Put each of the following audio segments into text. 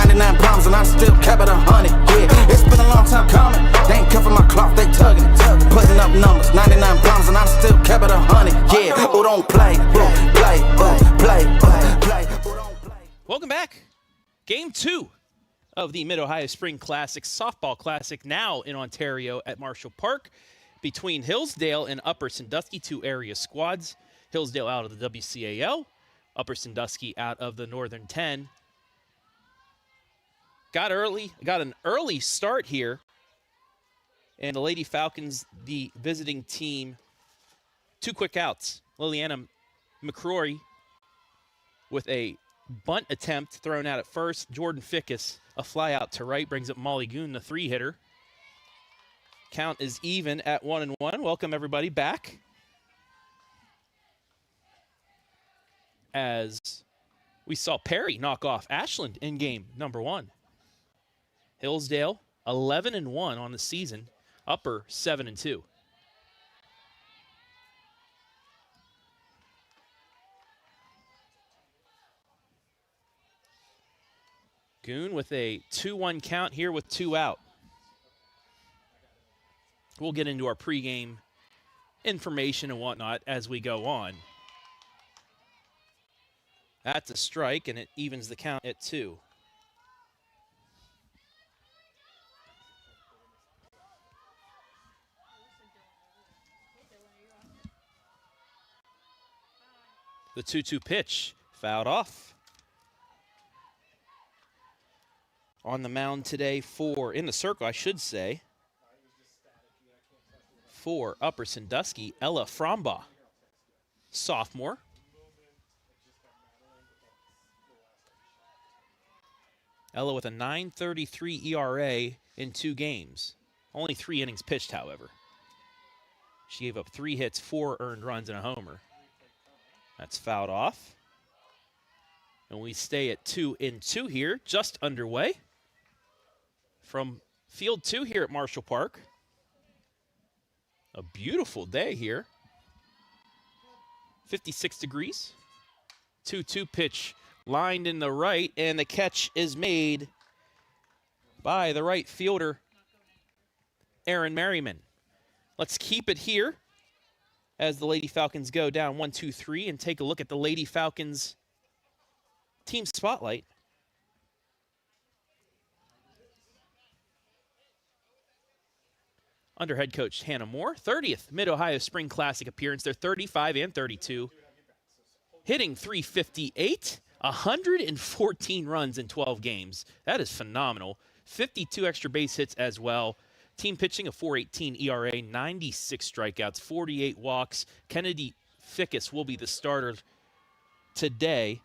99 problems and I still kept it 100. Yeah, it's been a long time coming. They ain't cuffing my cloth, they tugging it. Putting up numbers, 99 problems and I still kept it 100. Yeah, who don't play, play, play, play. Welcome back. Game 2 of the Mid-Ohio Spring Classic Softball Classic, now in Ontario at Marshall Park, between Hillsdale and Upper Sandusky, two area squads. Hillsdale out of the WCAL, Upper Sandusky out of the Northern 10. Got an early start here, and the Lady Falcons, the visiting team, 2 quick outs. Liliana McCrory with a bunt attempt thrown out at first. Jordyn Fickes, a fly out to right, brings up Molly Goon, the 3-hitter. Count is even at 1-1. Welcome everybody back. As we saw Perry knock off Ashland in game number 1. Hillsdale 11-1 on the season. Upper 7-2. Goon with a 2-1 count here with 2 out. We'll get into our pregame information and whatnot as we go on. That's a strike, and it evens the count at 2. The 2-2 pitch fouled off. On the mound today in the circle, I should say, for Upper Sandusky, Ella Frombaugh, sophomore. Ella with a 9.33 ERA in 2 games. Only 3 innings pitched, however. She gave up 3 hits, 4 earned runs, and a homer. That's fouled off. And we stay at 2-2 here, just underway. From field 2 here at Marshall Park. A beautiful day here. 56 degrees. 2-2 pitch lined in the right, and the catch is made by the right fielder, Aaron Merriman. Let's keep it here as the Lady Falcons go down 1-2-3 and take a look at the Lady Falcons team spotlight. Under head coach Hannah Moore, 30th Mid-Ohio Spring Classic appearance. They're 35-32. Hitting .358, 114 runs in 12 games. That is phenomenal. 52 extra base hits as well. Team pitching a .418 ERA, 96 strikeouts, 48 walks. Kennedy Fickes will be the starter today,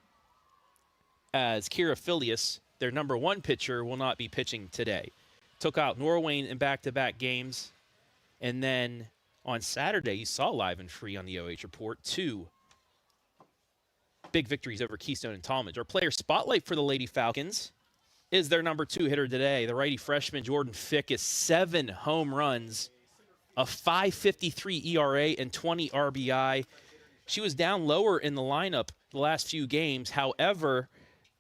as Kira Filius, their number 1 pitcher, will not be pitching today. Took out Norwayne in back-to-back games. And then on Saturday, you saw live and free on the OH Report, 2 big victories over Keystone and Talmadge. Our player spotlight for the Lady Falcons is their number 2 hitter today, the righty freshman Jordyn Fickes, 7 home runs, a .553 ERA, and 20 RBI. She was down lower in the lineup the last few games. However,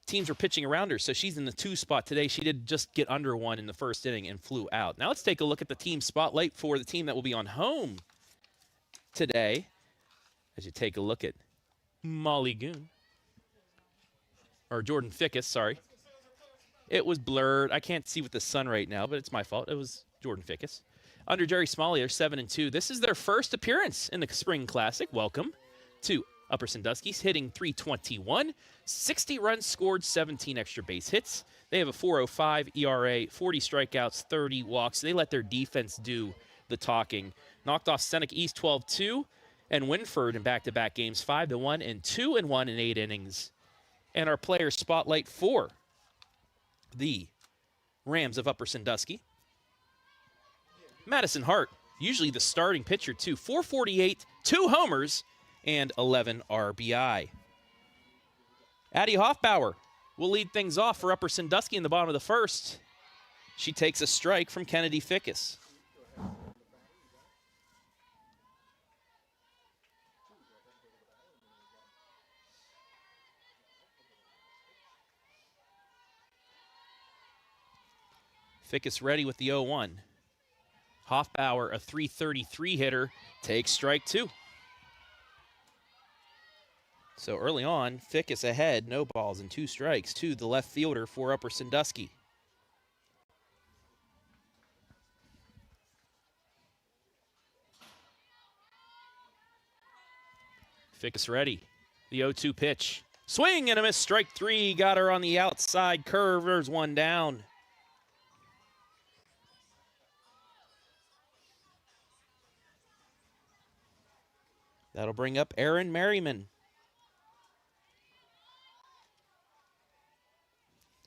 teams were pitching around her, so she's in the 2 spot today. She did just get under 1 in the first inning and flew out. Now let's take a look at the team spotlight for the team that will be on home today. As you take a look at Molly Goon, or Jordyn Fickes, sorry. It was blurred. I can't see with the sun right now, but it's my fault. It was Jordyn Fickes. Under Jerry Smalley, they're 7-2. This is their first appearance in the Spring Classic. Welcome to Upper Sandusky's, hitting .321, 60 runs scored, 17 extra base hits. They have a .405 ERA, 40 strikeouts, 30 walks. They let their defense do the talking. Knocked off Seneca East 12-2, and Winford in back-to-back games 5-1 and 2-1 in 8 innings. And our player spotlight for the Rams of Upper Sandusky, Madison Hart, usually the starting pitcher too, .448, 2 homers, and 11 RBI. Addie Hoffbauer will lead things off for Upper Sandusky in the bottom of the first. She takes a strike from Kennedy Fickes. Fickes ready with the 0-1. Hoffbauer, a .333 hitter, takes strike 2. So early on, Fickes ahead, no balls and 2 strikes to the left fielder for Upper Sandusky. Fickes ready. The 0-2 pitch. Swing and a miss, strike 3. Got her on the outside curve. There's one down. That'll bring up Aaron Merriman.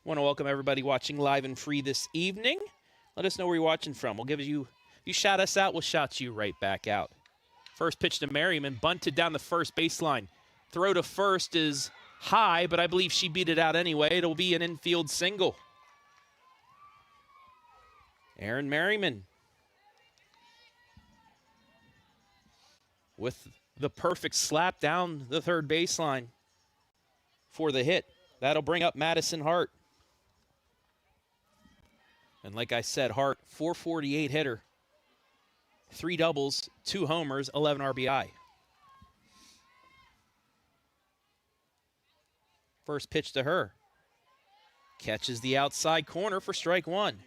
Want to welcome everybody watching live and free this evening. Let us know where you're watching from. We'll give you, if you shout us out, we'll shout you right back out. First pitch to Merriman, bunted down the first baseline. Throw to first is high, but I believe she beat it out anyway. It'll be an infield single. Aaron Merriman with the perfect slap down the third baseline for the hit. That'll bring up Madison Hart. And like I said, Hart, .448 hitter. 3 doubles, 2 homers, 11 RBI. First pitch to her. Catches the outside corner for strike 1.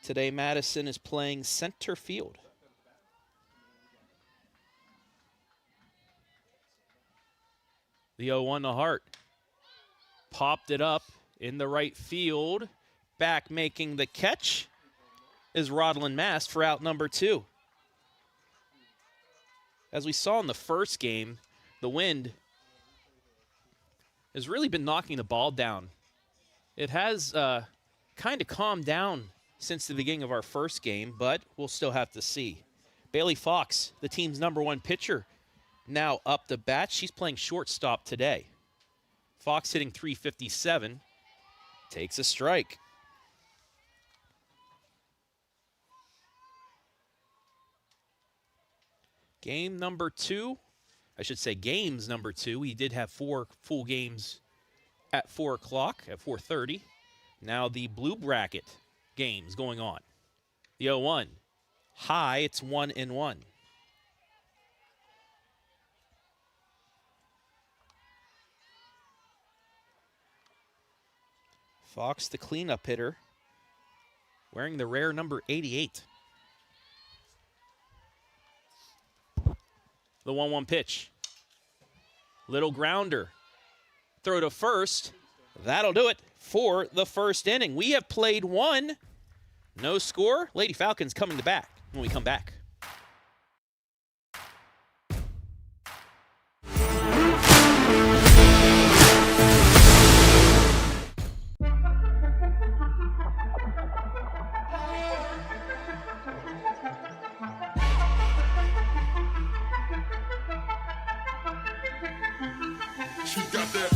Today, Madison is playing center field. The 0-1 to Hart. Popped it up in the right field. Back making the catch is Rodlin Mast for out number 2. As we saw in the first game, the wind has really been knocking the ball down. It has kind of calmed down since the beginning of our first game, but we'll still have to see. Bailey Fox, the team's #1 pitcher, now up to bat. She's playing shortstop today. Fox hitting .357, takes a strike. Game number 2, I should say games number 2. We did have 4 full games at 4 o'clock, at 4:30. Now the blue bracket games going on. The 0-1, high, it's 1-1. Fox, the cleanup hitter, wearing the rare number 88. The 1-1 pitch. Little grounder. Throw to first. That'll do it for the first inning. We have played 1. No score. Lady Falcons coming to back when we come back. She got that.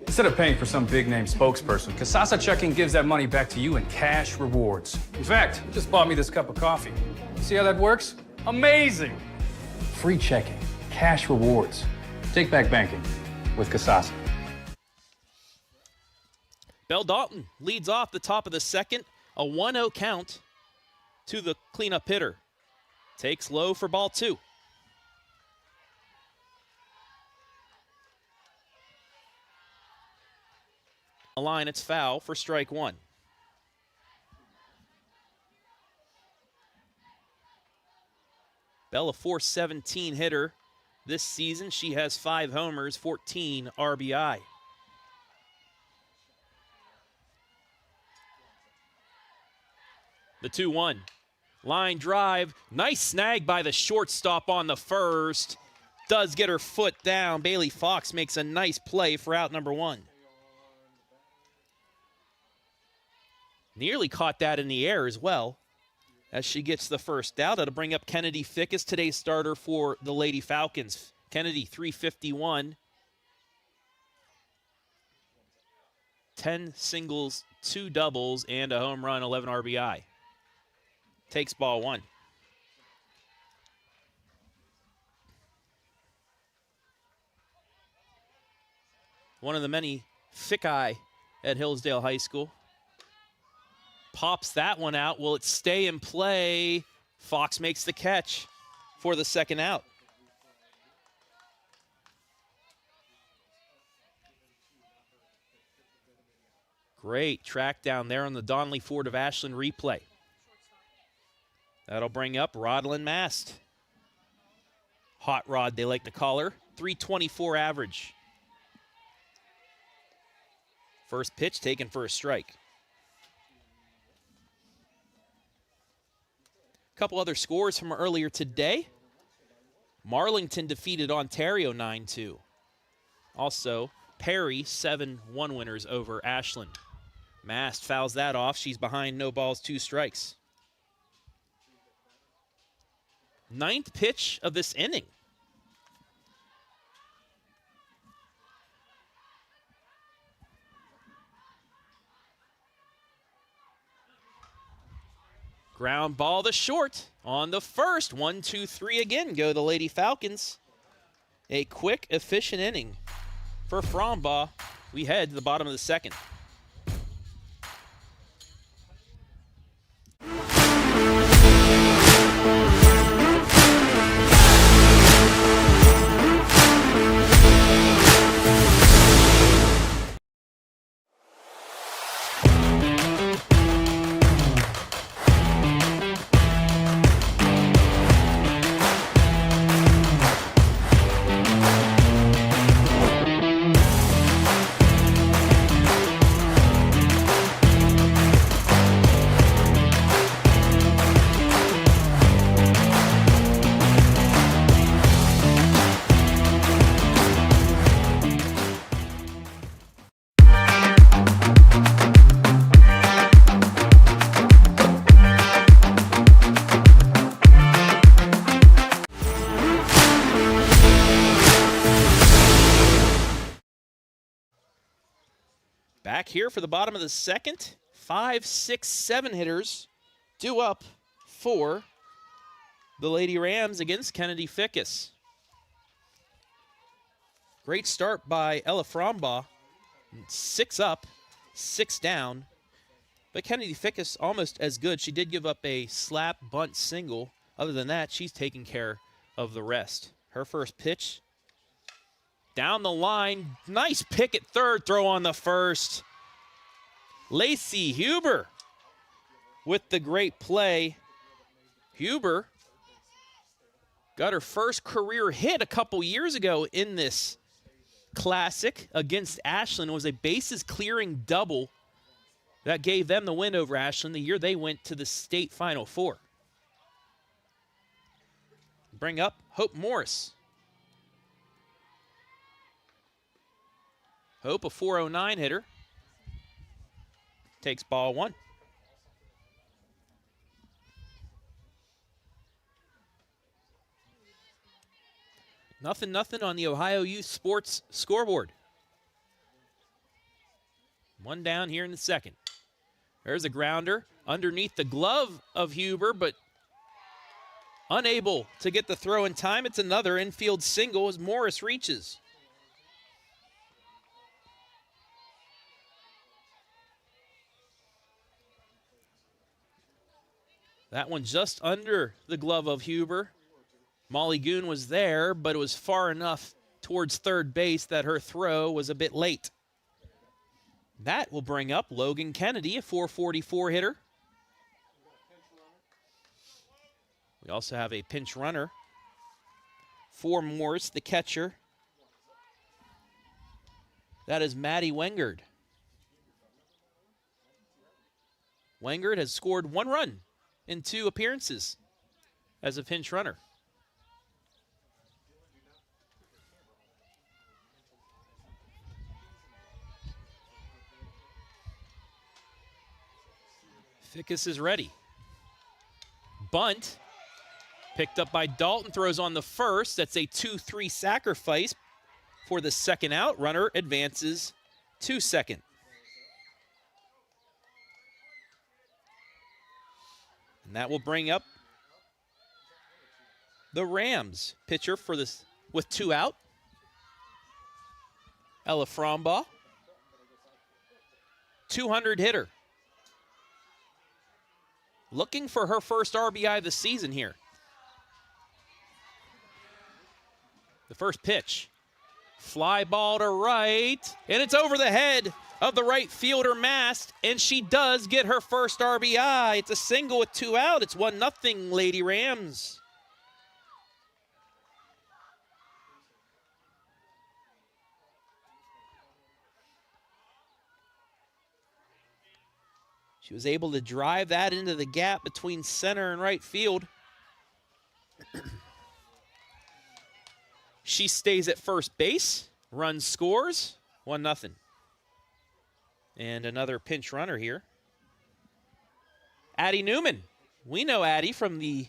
Instead of paying for some big-name spokesperson, Kasasa Checking gives that money back to you in cash rewards. In fact, it just bought me this cup of coffee. See how that works? Amazing! Free checking, cash rewards. Take back banking with Kasasa. Belle Dalton leads off the top of the second. A 1-0 count to the cleanup hitter. Takes low for ball 2. The line, it's foul for strike one. Bell, a .417 hitter this season. She has 5 homers, 14 RBI. The 2-1. Line drive. Nice snag by the shortstop on the first. Does get her foot down. Bailey Fox makes a nice play for out number 1. Nearly caught that in the air as well as she gets the first out. That'll bring up Kennedy Fickes, today's starter for the Lady Falcons. Kennedy, .351. 10 singles, 2 doubles, and a home run, 11 RBI. Takes ball 1. One of the many Fickes at Hillsdale High School. Pops that one out. Will it stay in play? Fox makes the catch for the second out. Great track down there on the Donley Ford of Ashland replay. That'll bring up Rodlin Mast. Hot rod, they like to call her. .324 average. First pitch taken for a strike. A couple other scores from earlier today. Marlington defeated Ontario 9-2. Also, Perry 7-1 winners over Ashland. Mast fouls that off. She's behind, no balls, 2 strikes. 9th pitch of this inning. Ground ball to short on the first. 1, 2, 3 again go the Lady Falcons. A quick, efficient inning for Frombaugh. We head to the bottom of the second. Back here for the bottom of the second. 5, 6, 7 hitters due up for the Lady Rams against Kennedy Fickes. Great start by Ella Frombaugh. 6 up, 6 down. But Kennedy Fickes almost as good. She did give up a slap bunt single. Other than that, she's taking care of the rest. Her first pitch. Down the line, nice pick at third, throw on the first. Lacey Huber with the great play. Huber got her first career hit a couple years ago in this classic against Ashland. It was a bases clearing double that gave them the win over Ashland the year they went to the state Final Four. Bring up Hope Morris. Hope, a .409 hitter, takes ball 1. Nothing on the Ohio Youth Sports scoreboard. 1 down here in the second. There's a grounder underneath the glove of Huber, but unable to get the throw in time. It's another infield single as Morris reaches. That one just under the glove of Huber. Molly Goon was there, but it was far enough towards third base that her throw was a bit late. That will bring up Logan Kennedy, a 444 hitter. We also have a pinch runner for Morse, the catcher. That is Maddie Wengard. Wengard has scored 1 run in 2 appearances as a pinch runner. Fickes is ready. Bunt. Picked up by Dalton, throws on the first. That's a 2-3 sacrifice for the second out. Runner advances to second. And that will bring up the Rams. Pitcher for this with 2 out. Ella Frombaugh. 200 hitter. Looking for her first RBI this season here. The first pitch. Fly ball to right, and it's over the head of the right fielder Mast, and she does get her first RBI. It's a single with 2 out. It's 1-0 Lady Rams. She was able to drive that into the gap between center and right field. She stays at first base, run scores, 1-0. And another pinch runner here. Addie Newman. We know Addie from the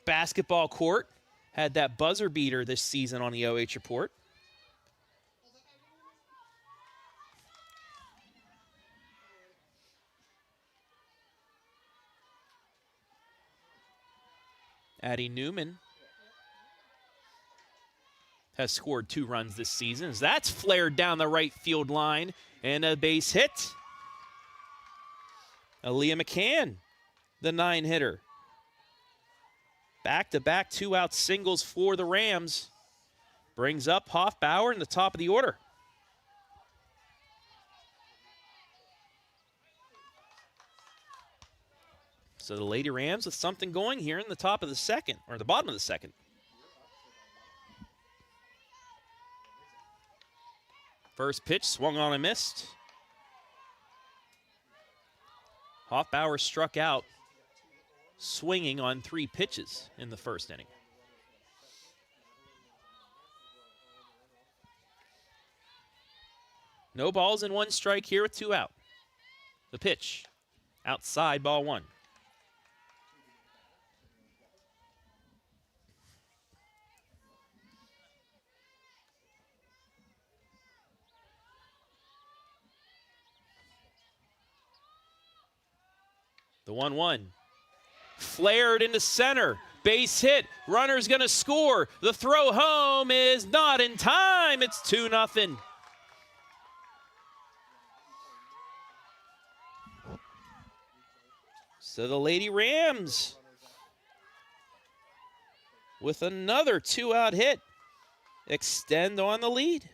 basketball court. Had that buzzer beater this season on the OH report. Addie Newman has scored 2 runs this season. As that's flared down the right field line and a base hit. Aaliyah McCann, the 9-hitter. Back-to-back 2-out singles for the Rams. Brings up Hoffbauer in the top of the order. So the Lady Rams with something going here in the top of the second, or the bottom of the second. First pitch swung on and missed. Hoffbauer struck out swinging on 3 pitches in the first inning. No balls and 1 strike here with 2 out. The pitch, outside, ball 1. The 1-1. Flared into center. Base hit. Runner's going to score. The throw home is not in time. It's 2-0. So the Lady Rams with another 2-out hit extend on the lead.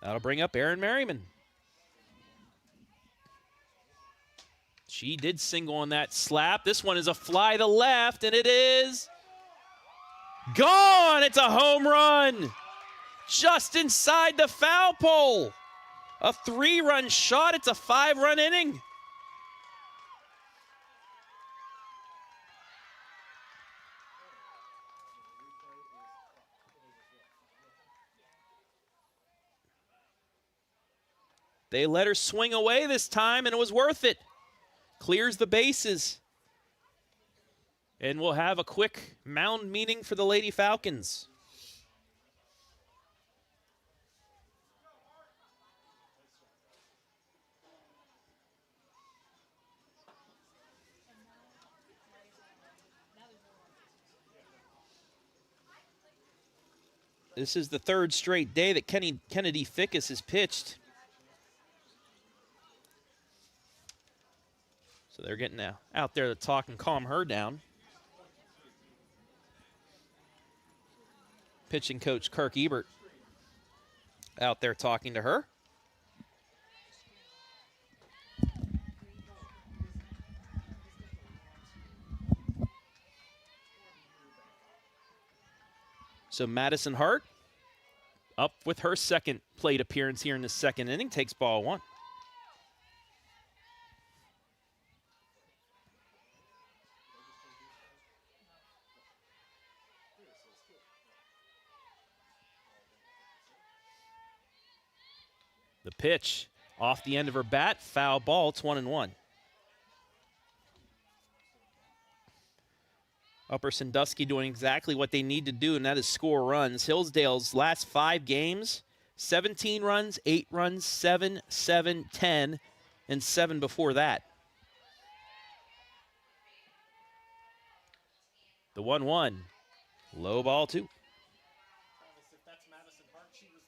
That'll bring up Erin Merriman. She did single on that slap. This one is a fly to left, and it is gone. It's a home run. Just inside the foul pole. A 3-run shot. It's a 5-run inning. They let her swing away this time, and it was worth it. Clears the bases. And we'll have a quick mound meeting for the Lady Falcons. This is the 3rd straight day that Kennedy Fickes has pitched. So So they're getting out there to talk and calm her down. Pitching coach Kirk Ebert out there talking to her. So Madison Hart up with her second plate appearance here in the second inning, takes ball one. The pitch off the end of her bat, foul ball, it's 1-1. Upper Sandusky doing exactly what they need to do, and that is score runs. Hillsdale's last 5 games, 17 runs, 8 runs, 7, 7, 10, and 7 before that. The 1-1, low ball 2. If that's Madison Hart, she was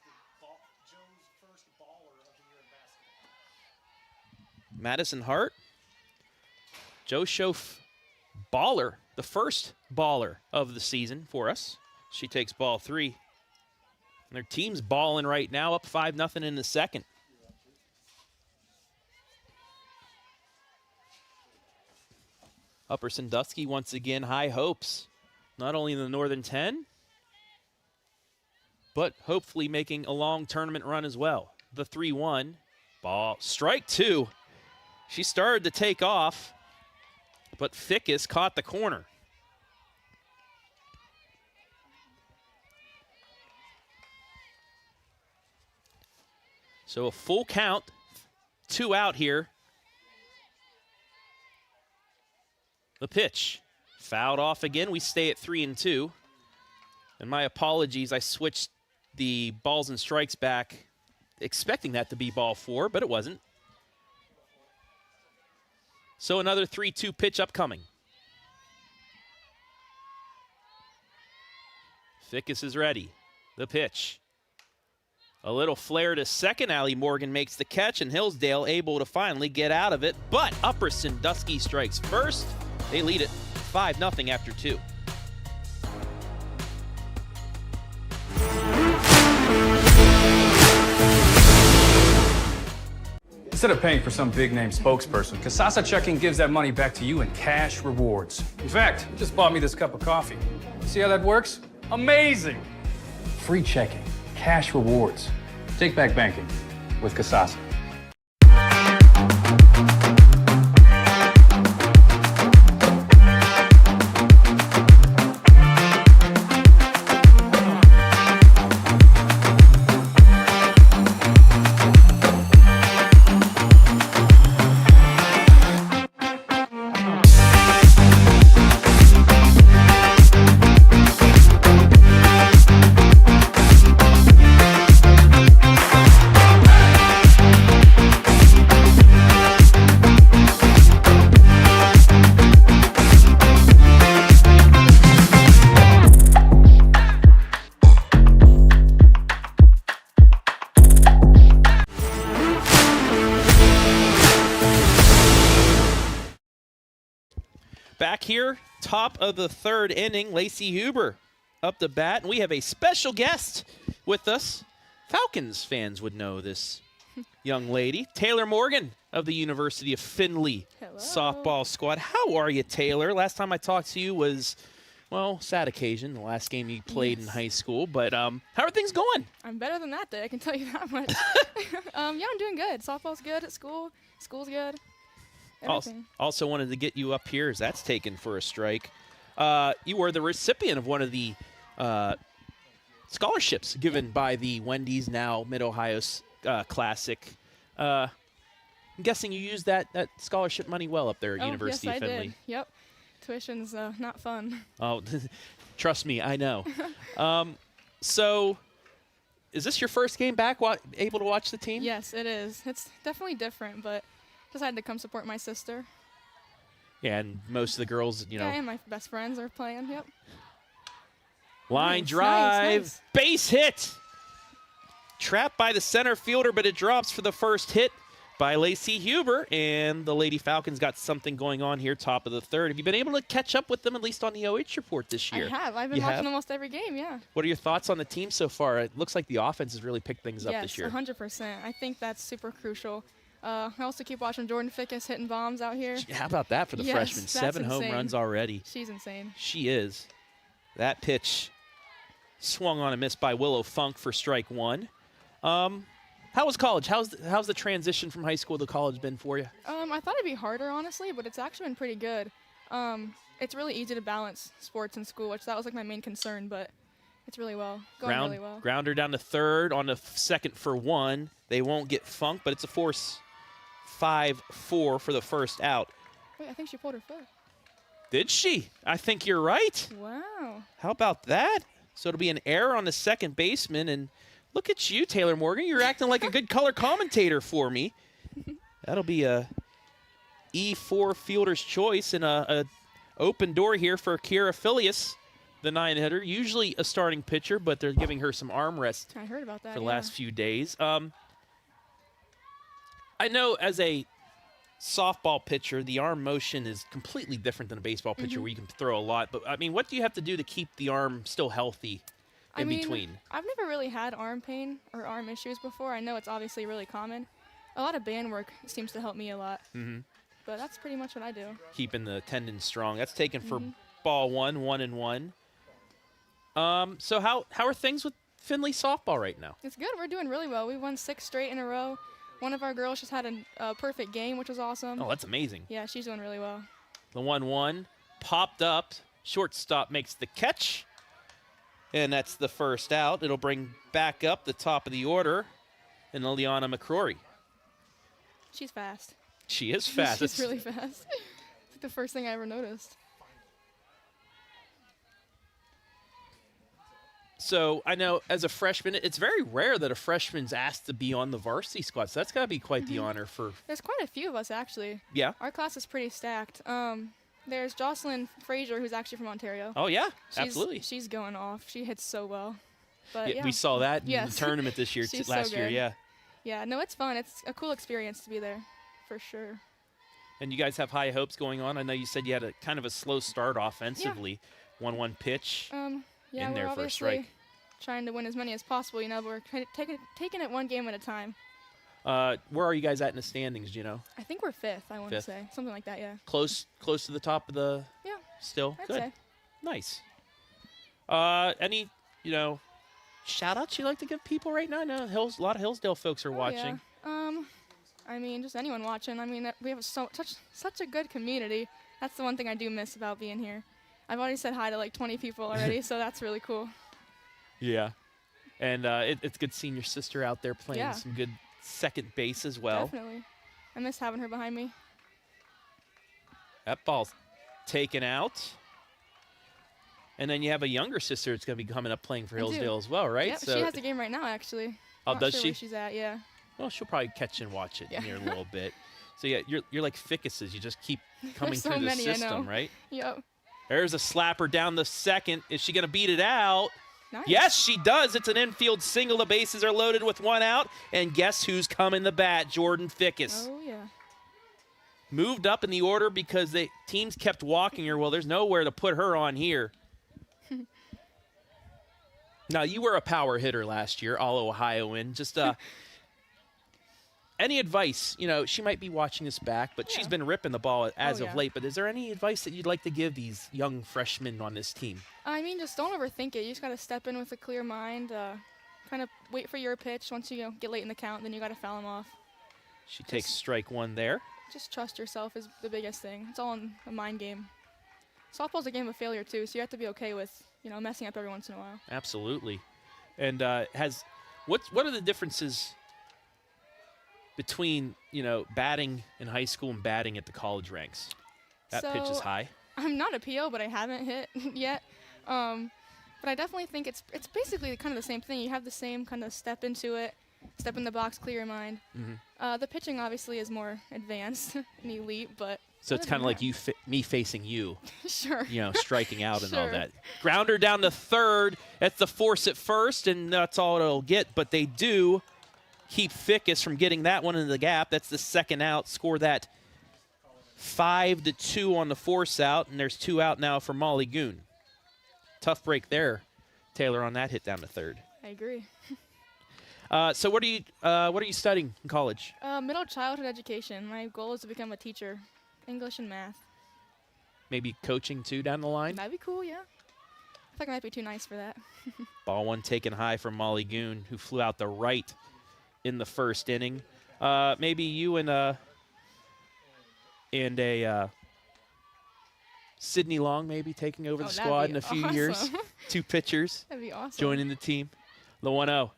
Joe's first baller of the year in basketball. Madison Hart, Joe Schoaf baller, the first baller of the season for us. She takes ball 3. And their team's balling right now, up 5-0 in the second. Upper Sandusky once again high hopes, not only in the Northern 10, but hopefully making a long tournament run as well. The 3-1, ball, strike 2. She started to take off, but Fickes caught the corner. So a full count, 2 out here. The pitch, fouled off again. We stay at 3-2. And my apologies, I switched the balls and strikes back, expecting that to be ball 4, but it wasn't. So another 3-2 pitch upcoming. Fickes is ready. The pitch. A little flare to second. Allie Morgan makes the catch, and Hillsdale able to finally get out of it. But Upper Sandusky strikes first. They lead it 5-0 after 2. Instead of paying for some big-name spokesperson, Kasasa Checking gives that money back to you in cash rewards. In fact, you just bought me this cup of coffee. See how that works? Amazing! Free checking, cash rewards. Take back banking with Kasasa. Back here, top of the 3rd inning, Lacey Huber up to bat, and we have a special guest with us. Falcons fans would know this young lady, Taylor Morgan of the University of Findlay softball squad. How are you, Taylor? Last time I talked to you was, well, sad occasion, the last game you played in high school, but how are things going? I'm better than that day, I can tell you that much. Yeah, I'm doing good. Softball's good at school. School's good. Also wanted to get you up here as that's taken for a strike. You were the recipient of one of the scholarships given by the Wendy's Now Mid-Ohio Classic. I'm guessing you used that scholarship money well up there at University of Findlay. Yes, I did. Yep. Tuition's not fun. Oh, trust me, I know. So is this your first game back able to watch the team? Yes, it is. It's definitely different, but just had to come support my sister. Yeah, and most of the girls, you know. Yeah, and my best friends are playing, yep. Line Nice, drive, nice. base hit. Trapped by the center fielder, but it drops for the first hit. by Lacey Huber, and the Lady Falcons got something going on here, top of the third. Have you been able to catch up with them, at least on the OH report this year? I have. I've been watching almost every game, yeah. What are your thoughts on the team so far? It looks like the offense has really picked things up this year. Yes, 100%. I think that's super crucial. I also keep watching Jordyn Fickes hitting bombs out here. How about that for the freshman? that's 7 home insane. runs already. She's insane. She is. That pitch swung on and missed by Willow Funk for strike one. How was college? How's the transition from high school to college been for you? I thought it'd be harder, honestly, but it's actually been pretty good. It's really easy to balance sports and school, which that was like my main concern, but it's really going really well. Grounder down to third, on the second for one. They won't get Funk, but it's a force 5-4 for the first out. Wait, I think she pulled her foot. Did she? I think you're right. Wow. How about that? So it'll be an error on the second baseman, and look at you, Taylor Morgan. You're acting like a good color commentator for me. That'll be a E4 fielder's choice and a open door here for Kira Phileas, the 9-hitter. Usually a starting pitcher, but they're giving her some arm rest I heard about that, for the last few days. I know as a softball pitcher, the arm motion is completely different than a baseball pitcher where you can throw a lot. But, I mean, what do you have to do to keep the arm still healthy in between? I've never really had arm pain or arm issues before. I know it's obviously really common. A lot of band work seems to help me a lot. But that's pretty much what I do. Keeping the tendon strong. That's taken for ball 1-1-1. So how are things with Findlay softball right now? It's good. We're doing really well. We won 6 straight in a row. One of our girls just had a perfect game, which was awesome. Oh, that's amazing. Yeah, she's doing really well. The 1-1 popped up. Shortstop makes the catch. And that's the first out. It'll bring back up the top of the order and Liliana McCrory. She's fast. She is fast. She's really fast. It's like the first thing I ever noticed. So I know as a freshman, it's very rare that a freshman's asked to be on the varsity squad. So that's got to be quite the honor for. There's quite a few of us, actually. Yeah. Our class is pretty stacked. There's Jocelyn Frazier, who's actually from Ontario. Oh, yeah, absolutely. She's going off. She hits so well. But yeah. We saw that in the tournament this year, last year, yeah. Yeah, no, it's fun. It's a cool experience to be there, for sure. And you guys have high hopes going on. I know you said you had a kind of a slow start offensively. 1-1 pitch yeah, in there we're for a obviously strike. trying to win as many as possible. You know, but we're taking it one game at a time. Where are you guys at in the standings, do you know? I think we're 5th, I want to Fifth. say. Something like that, yeah. Close to the top of the still? I'd Good. say. Nice. Any, shout-outs you'd like to give people right now? I know a lot of Hillsdale folks are watching. Yeah. I mean, just anyone watching. I mean, we have such a good community. That's the one thing I do miss about being here. I've already said hi to like 20 people already, so that's really cool. Yeah. And it's good seeing your sister out there playing some good second base as well. Definitely. I miss having her behind me. That ball's taken out. And then you have a younger sister that's going to be coming up playing for Hillsdale as well, right? Yep, she has a game right now, actually. Oh, Not does sure she? Where she's at, yeah. Well, she'll probably catch and watch it here in a little bit. So, yeah, you're like Fickes. You just keep coming so through the many, I system, know. right? Yep. There's a slapper down the second. Is she going to beat it out? Nice. Yes, she does. It's an infield single. The bases are loaded with 1 out. And guess who's coming the bat? Jordyn Fickes. Oh, yeah. Moved up in the order because the teams kept walking her. Well, there's nowhere to put her on here. Now, you were a power hitter last year, All-Ohioan. Just any advice? She might be watching this back, but she's been ripping the ball as of late. But is there any advice that you'd like to give these young freshmen on this team? I mean, just don't overthink it. You just got to step in with a clear mind, kind of wait for your pitch. Once you get late in the count, then you got to foul them off. She takes strike 1 there. Just trust yourself is the biggest thing. It's all in a mind game. Softball's a game of failure, too, so you have to be okay with, messing up every once in a while. Absolutely. And what are the differences between, batting in high school and batting at the college ranks? That pitch is high. I'm not a PO, but I haven't hit yet. But I definitely think it's basically kind of the same thing. You have the same kind of step into it, step in the box, clear your mind. The pitching obviously is more advanced and elite, but so it's kind of like me facing you. Sure. Striking out and all that. Grounder down to third. That's the force at first, and that's all it'll get. But they do keep Fickes from getting that one into the gap. That's the second out. Score that 5-2 on the force out, and there's 2 out now for Molly Goon. Tough break there, Taylor, on that hit down to third. I agree. So what are you studying in college? Middle childhood education. My goal is to become a teacher, English and math. Maybe coaching too down the line? That'd be cool, yeah. I think I might be too nice for that. Ball one taken high from Molly Goon, who flew out the right in the first inning. Maybe you and a Sydney Long maybe taking over the squad in a few years. 2 pitchers That'd be awesome. joining the team. The 1-0.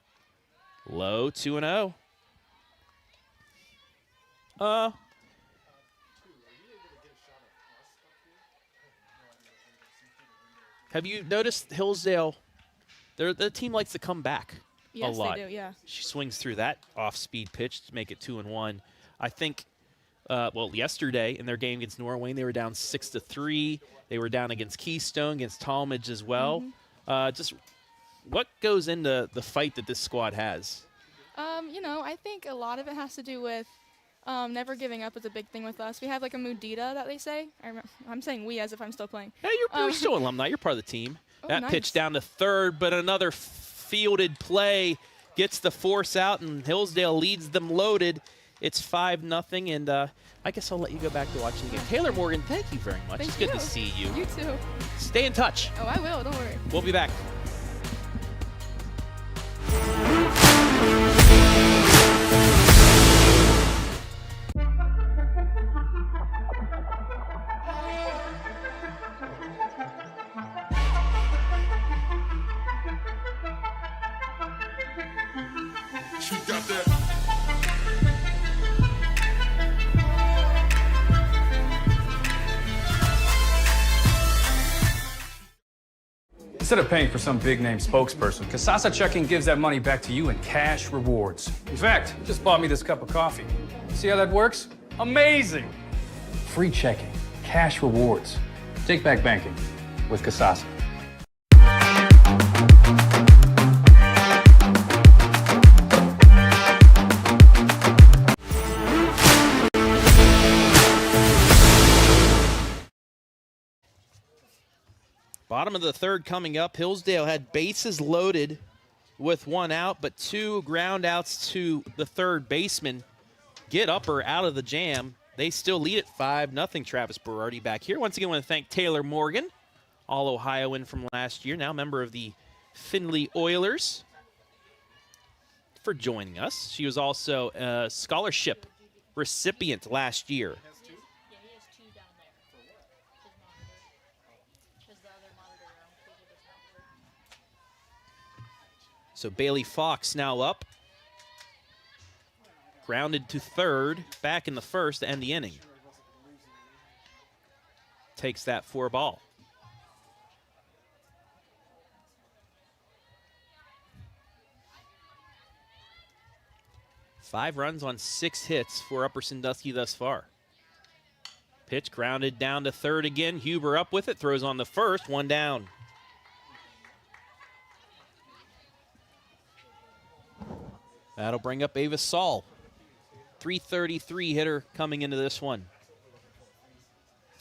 Low 2-0. Have you noticed Hillsdale? The team likes to come back a lot. Yes, they do, yeah. She swings through that off-speed pitch to make it 2-1. I think, well, yesterday in their game against Norway, they were down 6-3. They were down against Keystone, against Talmadge as well. Just what goes into the fight that this squad has? You know, I think a lot of it has to do with never giving up is a big thing with us. We have like a mudita that they say. I'm saying we as if I'm still playing. Yeah, you're still alumni. You're part of the team. Oh, that nice. pitch down to third, but another fielded play gets the force out, and Hillsdale leads them loaded. It's 5-0, and I guess I'll let you go back to watching the game. Taylor Morgan, thank you very much. Thank It's good you. to see you. You too. Stay in touch. Oh, I will. Don't worry. We'll be back. She got that. Instead of paying for some big-name spokesperson, Kasasa Checking gives that money back to you in cash rewards. In fact, you just bought me this cup of coffee. See how that works? Amazing! Free checking, cash rewards. Take back banking with Kasasa. Bottom of the third coming up. Hillsdale had bases loaded with 1 out, but 2 ground outs to the third baseman. Get Upper out of the jam. They still lead at 5-0. Travis Berardi back here. Once again, I want to thank Taylor Morgan, All-Ohioan from last year, now member of the Findlay Oilers, for joining us. She was also a scholarship recipient last year. So Bailey Fox now up. Grounded to third, back in the first to end the inning. Takes that 4 ball. Five runs on 6 hits for Upper Sandusky thus far. Pitch grounded down to third again. Huber up with it, throws on the first, 1 down. That'll bring up Ava Saul. 333 hitter coming into this one.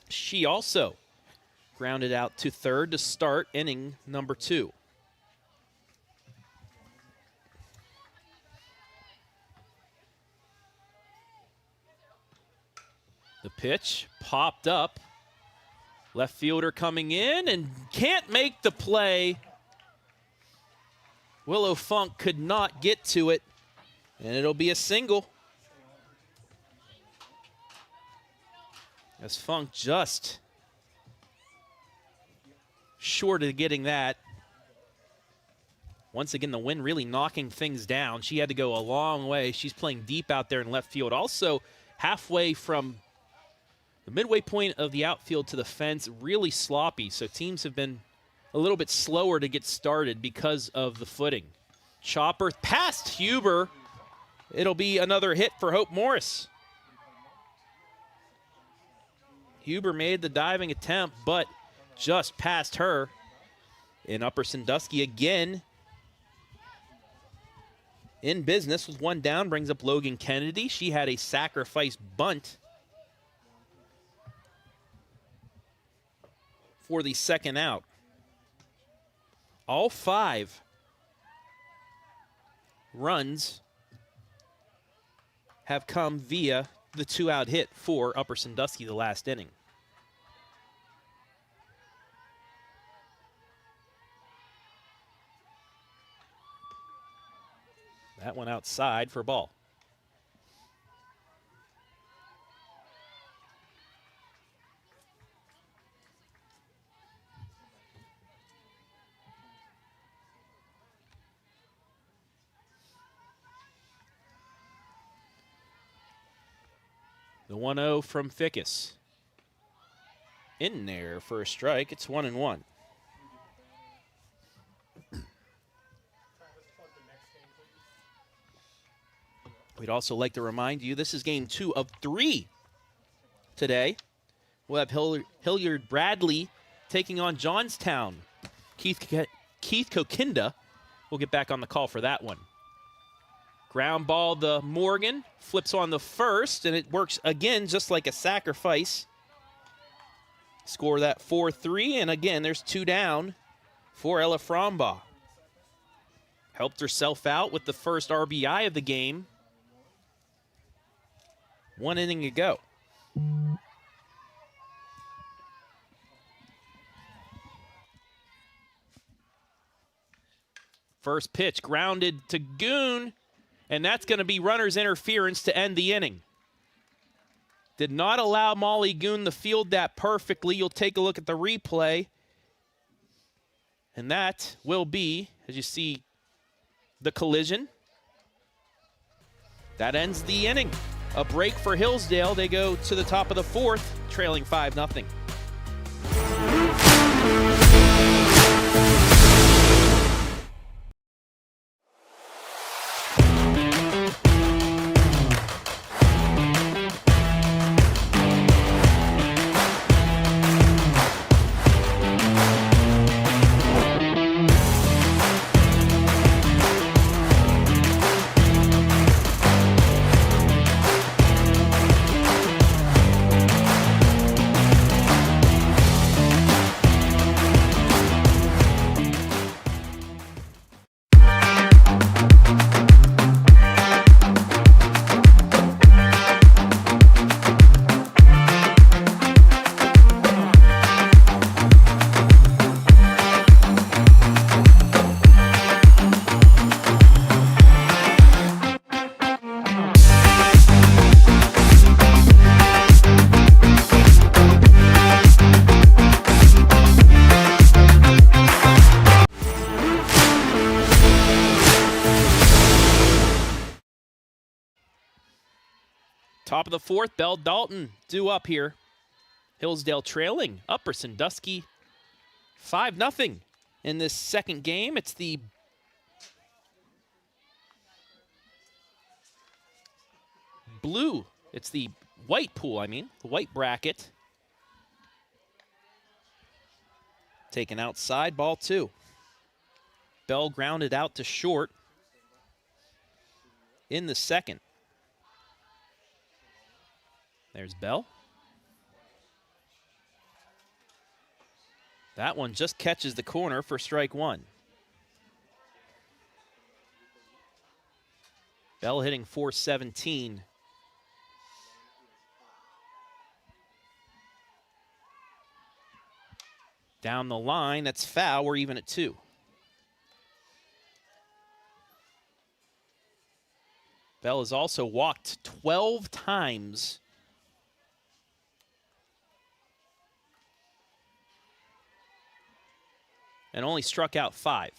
She also grounded out to third to start inning number 2. The pitch popped up. Left fielder coming in and can't make the play. Willow Funk could not get to it, and it'll be a single. As Funk just short of getting that. Once again, the wind really knocking things down. She had to go a long way. She's playing deep out there in left field. Also, halfway from the midway point of the outfield to the fence, really sloppy. So teams have been a little bit slower to get started because of the footing. Chopper past Huber. It'll be another hit for Hope Morris. Huber made the diving attempt, but just past her. In Upper Sandusky again in business with one down, brings up Logan Kennedy. She had a sacrifice bunt for the second out. All 5 runs have come via the 2-out hit for Upper Sandusky the last inning. That went outside for a ball. The 1-0 from Fickes. In there for a strike. It's 1-1. We'd also like to remind you this is game 2 of 3 today. We'll have Hilliard Bradley taking on Johnstown. Keith Kokinda will get back on the call for that one. Ground ball to Morgan, flips on the first, and it works again just like a sacrifice. Score that 4-3, and again, there's 2 down for Ella Frombaugh. Helped herself out with the first RBI of the game. 1 inning to go. First pitch grounded to Goon, and that's going to be runner's interference to end the inning. Did not allow Molly Goon to field that perfectly. You'll take a look at the replay. And that will be, as you see, the collision. That ends the inning. A break for Hillsdale. They go to the top of the 4th, trailing 5-0. Top of the 4th, Bell Dalton due up here. Hillsdale trailing Upper Sandusky 5-0 in this second game. It's the blue, it's the white pool, the white bracket. Taken outside, ball 2. Bell grounded out to short in the second. There's Bell. That one just catches the corner for strike 1. Bell hitting .417. Down the line, that's foul. We're even at 2. Bell has also walked 12 times and only struck out 5.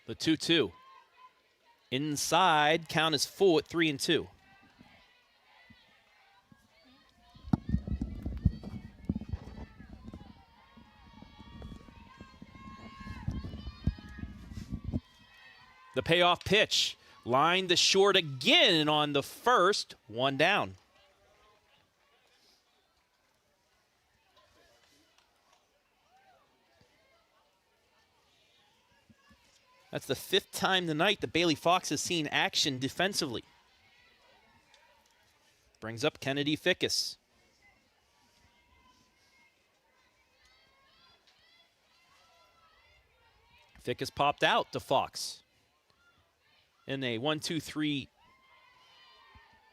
The 2-2. Inside, count is full at 3-2. The payoff pitch, lined to short again on the first, 1 down. That's the 5th time tonight that Bailey Fox has seen action defensively. Brings up Kennedy Fickes. Fickes popped out to Fox in a 1-2-3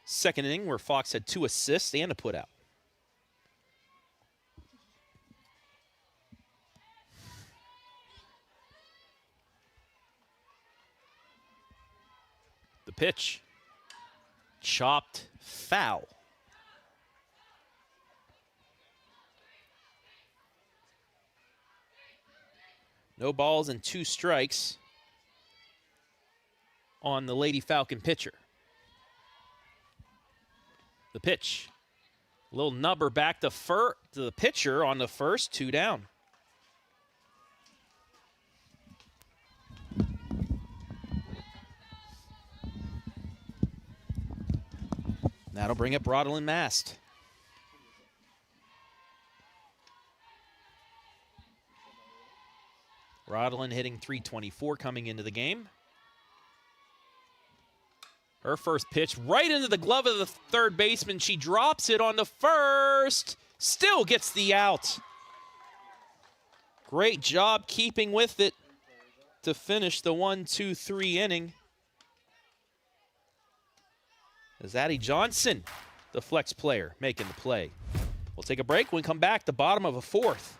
second inning where Fox had 2 assists and a putout. The pitch. Chopped foul. No balls and 2 strikes on the Lady Falcon pitcher. The pitch. A little nubber back to the pitcher on the first, 2 down. That'll bring up Rodlin Mast. Rodlin hitting .324 coming into the game. Her first pitch right into the glove of the third baseman. She drops it on the first. Still gets the out. Great job keeping with it to finish the 1-2-3 inning. As Addie Johnson, the flex player, making the play. We'll take a break. When we come back, the bottom of a 4th,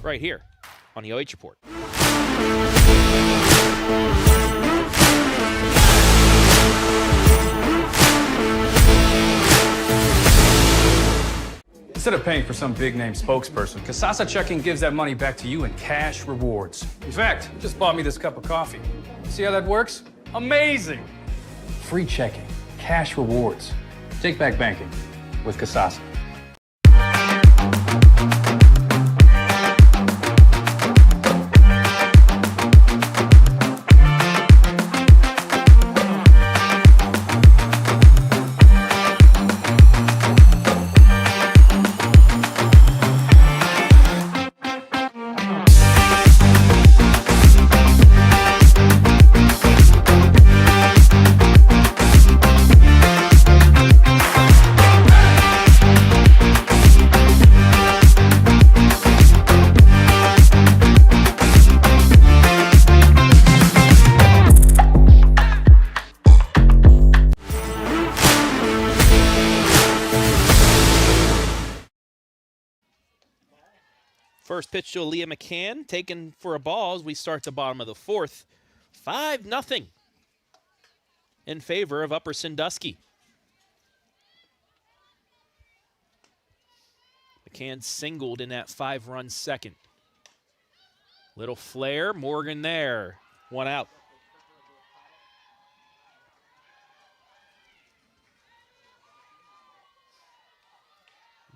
right here on the OH Report. Instead of paying for some big-name spokesperson, Kasasa Checking gives that money back to you in cash rewards. In fact, it just bought me this cup of coffee. See how that works? Amazing! Free checking, cash rewards. Take back banking with Kasasa. First pitch to Aaliyah McCann, taken for a ball as we start the bottom of the 4th. 5-0 in favor of Upper Sandusky. McCann singled in that 5-run second. Little flare, Morgan there, 1 out.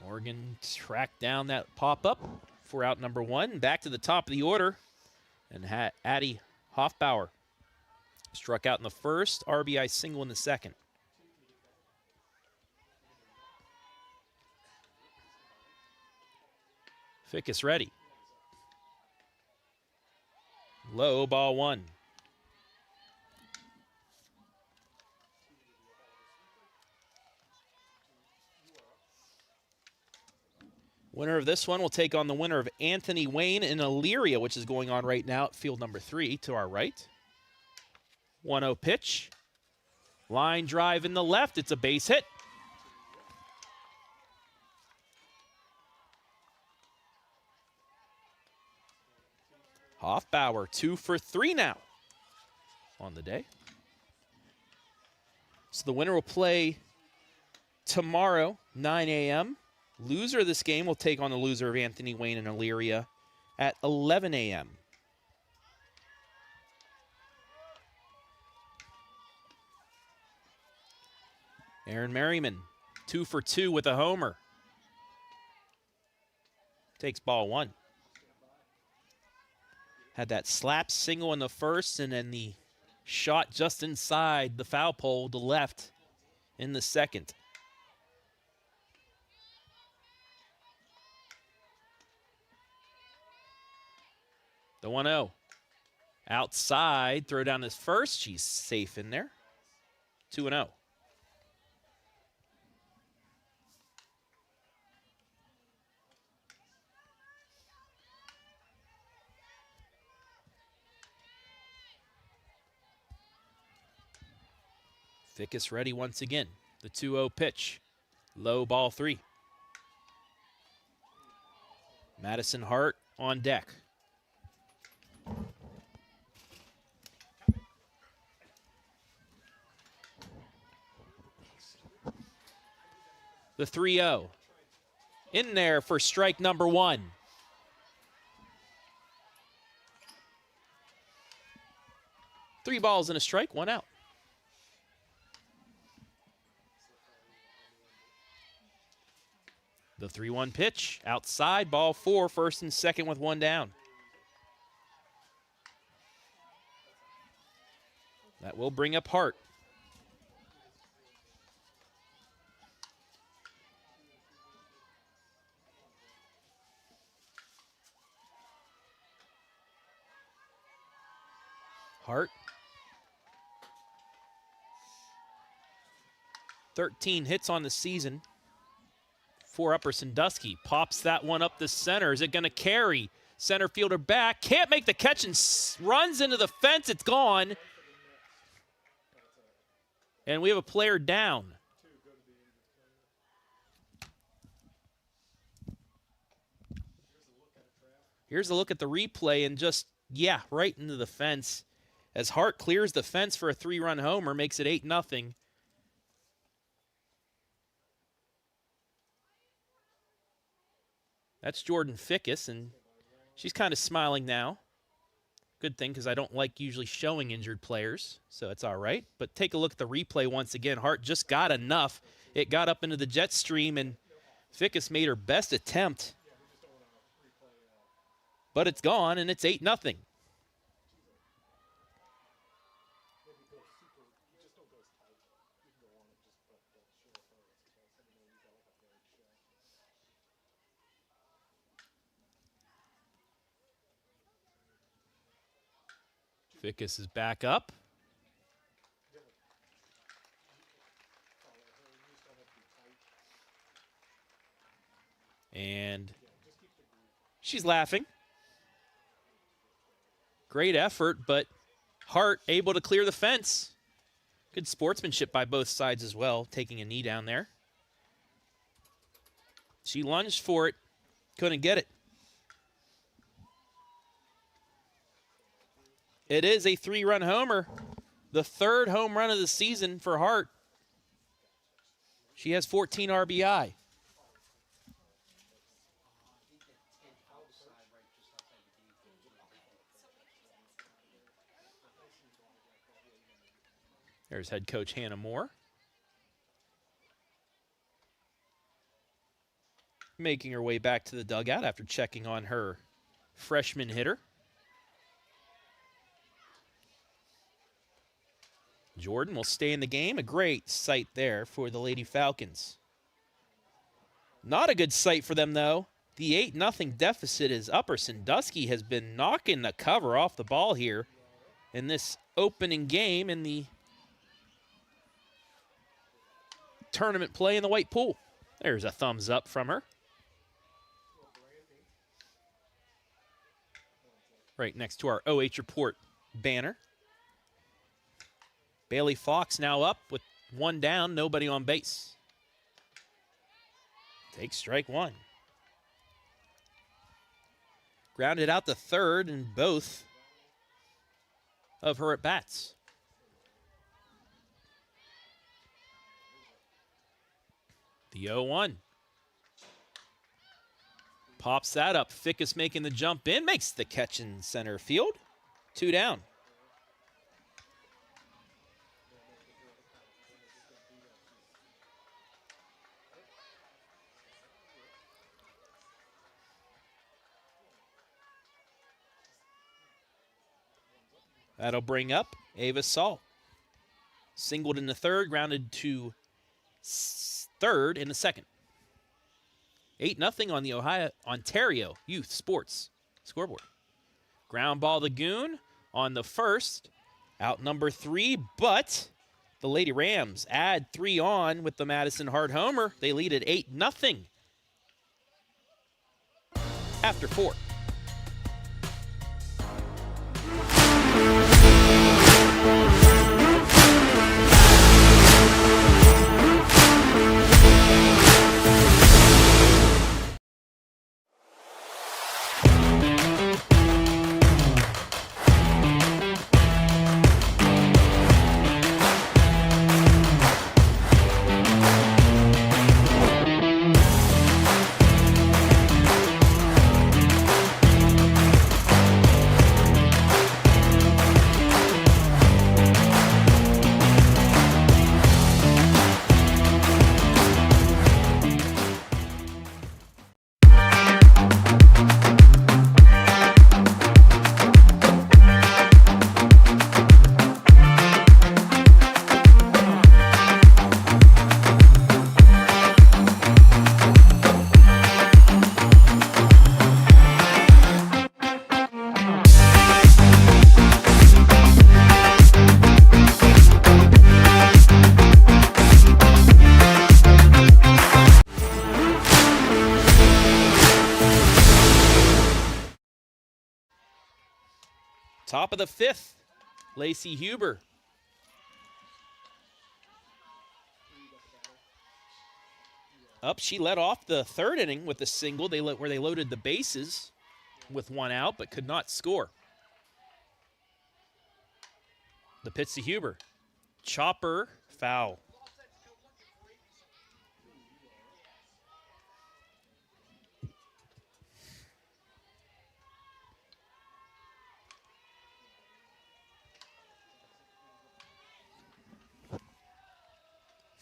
Morgan tracked down that pop-up for out number 1. Back to the top of the order. And Addie Hoffbauer struck out in the first, RBI single in the second. Fickes ready. Low, ball 1. Winner of this one will take on the winner of Anthony Wayne in Elyria, which is going on right now at field number 3 to our right. 1-0 pitch. Line drive in the left. It's a base hit. Hoffbauer 2 for 3 now on the day. So the winner will play tomorrow, 9 a.m. Loser of this game will take on the loser of Anthony Wayne and Elyria at 11 a.m. Aaron Merriman, 2 for 2 with a homer. Takes ball 1. Had that slap single in the first and then the shot just inside the foul pole to left in the second. The 1-0. Outside, throw down his first. She's safe in there. 2-0. Fickes ready once again. The 2-0 pitch. Low ball 3. Madison Hart on deck. The 3-0. In there for strike number 1. Three balls and a strike, 1 out. The 3-1 pitch, outside, ball 4, first and second with 1 down. That will bring up Hart. Hart. 13 hits on the season. For upper Sandusky. Pops that one up the center. Is it going to carry? Center fielder back. Can't make the catch and runs into the fence. It's gone. And we have a player down. Here's a look at the replay and just, yeah, right into the fence. As Hart clears the fence for a 3-run homer, makes it 8-0. That's Jordyn Fickes, and she's kind of smiling now. Good thing, because I don't like usually showing injured players, so it's all right. But take a look at the replay once again. Hart just got enough. It got up into the jet stream, and Fickes made her best attempt. But it's gone, and it's 8-0. Fickes is back up. And she's laughing. Great effort, but Hart able to clear the fence. Good sportsmanship by both sides as well, taking a knee down there. She lunged for it, couldn't get it. It is a 3-run homer, the 3rd home run of the season for Hart. She has 14 RBI. There's head coach Hannah Moore. Making her way back to the dugout after checking on her freshman hitter. Jordyn will stay in the game. A great sight there for the Lady Falcons. Not a good sight for them, though. The 8-0 deficit is upper Sandusky has been knocking the cover off the ball here in this opening game in the tournament play in the white pool. There's a thumbs up from her. Right next to our OH Report banner. Bailey Fox now up with 1 down, nobody on base. Takes strike 1. Grounded out the 3rd in both of her at-bats. The 0-1. Pops that up. Fickes making the jump in, makes the catch in center field. 2 down. That'll bring up Ava Salt. Singled in the 3rd, grounded to 3rd in the 2nd. 8-0 on the Ontario Youth Sports scoreboard. Ground ball the Goon. on the first. Out number 3, but the Lady Rams add 3 on with the Madison Hart homer. They lead at 8-0 after 4. Top of the 5th, Lacey Huber. Up, she led off the 3rd inning with a single where they loaded the bases with 1 out, but could not score. The pitch to Huber. Chopper, foul.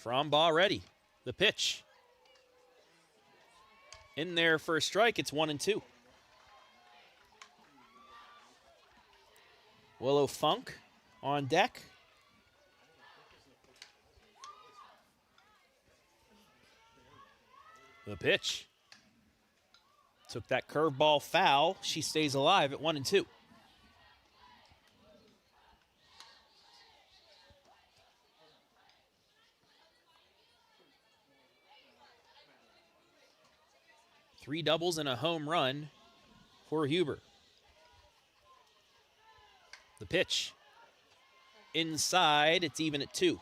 Frombaugh ready. The pitch. In there for a strike. It's 1-2. Willow Funk on deck. The pitch. Took that curveball foul. She stays alive at 1-2. Three doubles and a home run for Huber. The pitch. Inside, it's even at 2.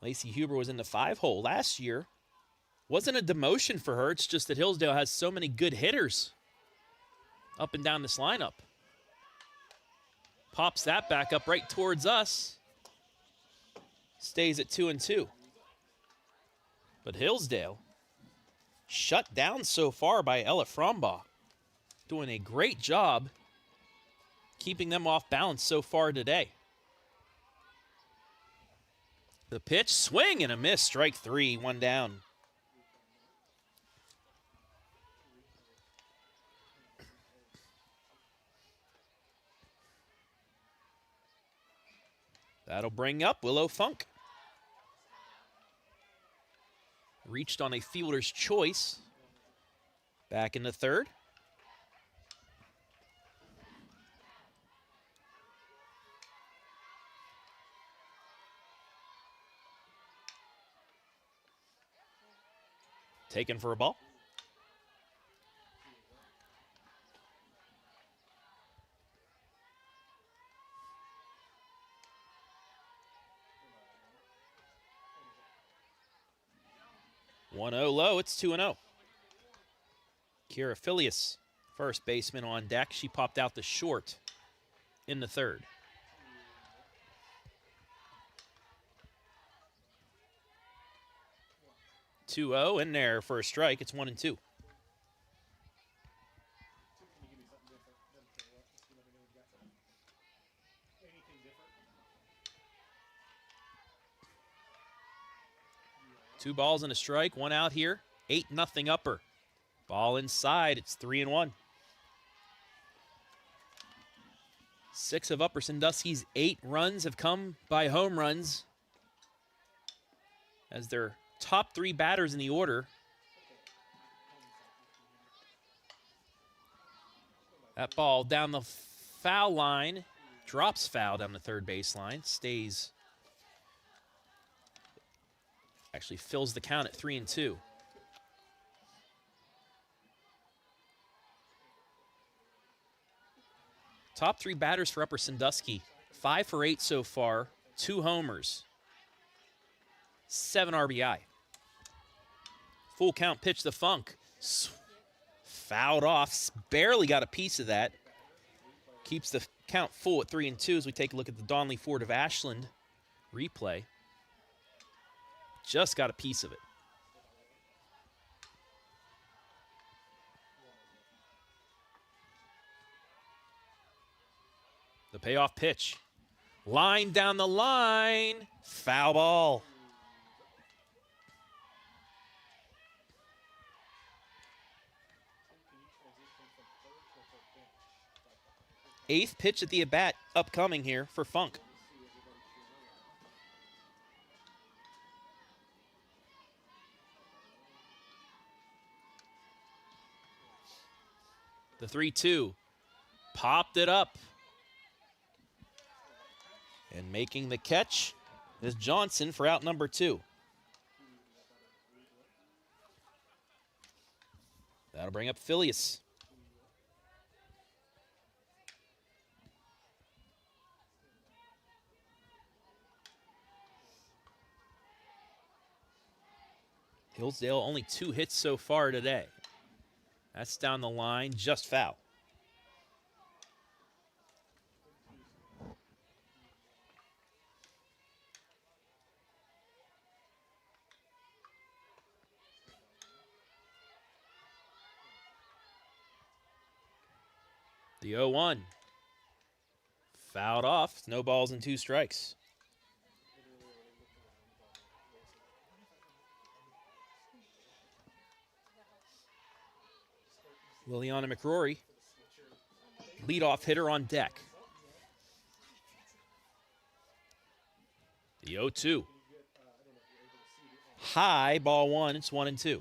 Lacey Huber was in the 5-hole last year. Wasn't a demotion for her. It's just that Hillsdale has so many good hitters up and down this lineup. Pops that back up right towards us. Stays at 2-2. But Hillsdale shut down so far by Ella Frombaugh. Doing a great job keeping them off balance so far today. The pitch, swing and a miss, strike 3, 1 down. That'll bring up Willow Funk. Reached on a fielder's choice. Back in the 3rd. Taken for a ball. One 0 low, it's 2-0. Kira Phileas, first baseman on deck. She popped out the short in the 3rd. Two 0 in there for a strike. It's 1-2. Two balls and a strike, 1 out here. 8-0 upper. Ball inside, it's 3-1. 6 of Upper Sandusky's 8 runs have come by home runs, as their top 3 batters in the order That ball down the foul line, drops foul down the third baseline, stays, actually fills the count at 3-2. Top three batters for Upper Sandusky, 5 for 8 so far, 2 homers, 7 RBI. Full count pitch to Funk. Fouled off, barely got a piece of that. Keeps the count full at 3-2 as we take a look at the Donley Ford of Ashland replay. Just got a piece of it. The payoff pitch. Line down the line. Foul ball. Eighth pitch at the at-bat upcoming here for Funk. The 3-2. Popped it up. And making the catch is Johnson for out number 2. That'll bring up Fickes. Hillsdale only 2 hits so far today. That's down the line, just foul. The 0-1. Fouled off, no balls and 2 strikes. Liliana McRory, leadoff hitter on deck. The 0-2. High, ball 1, it's 1-2.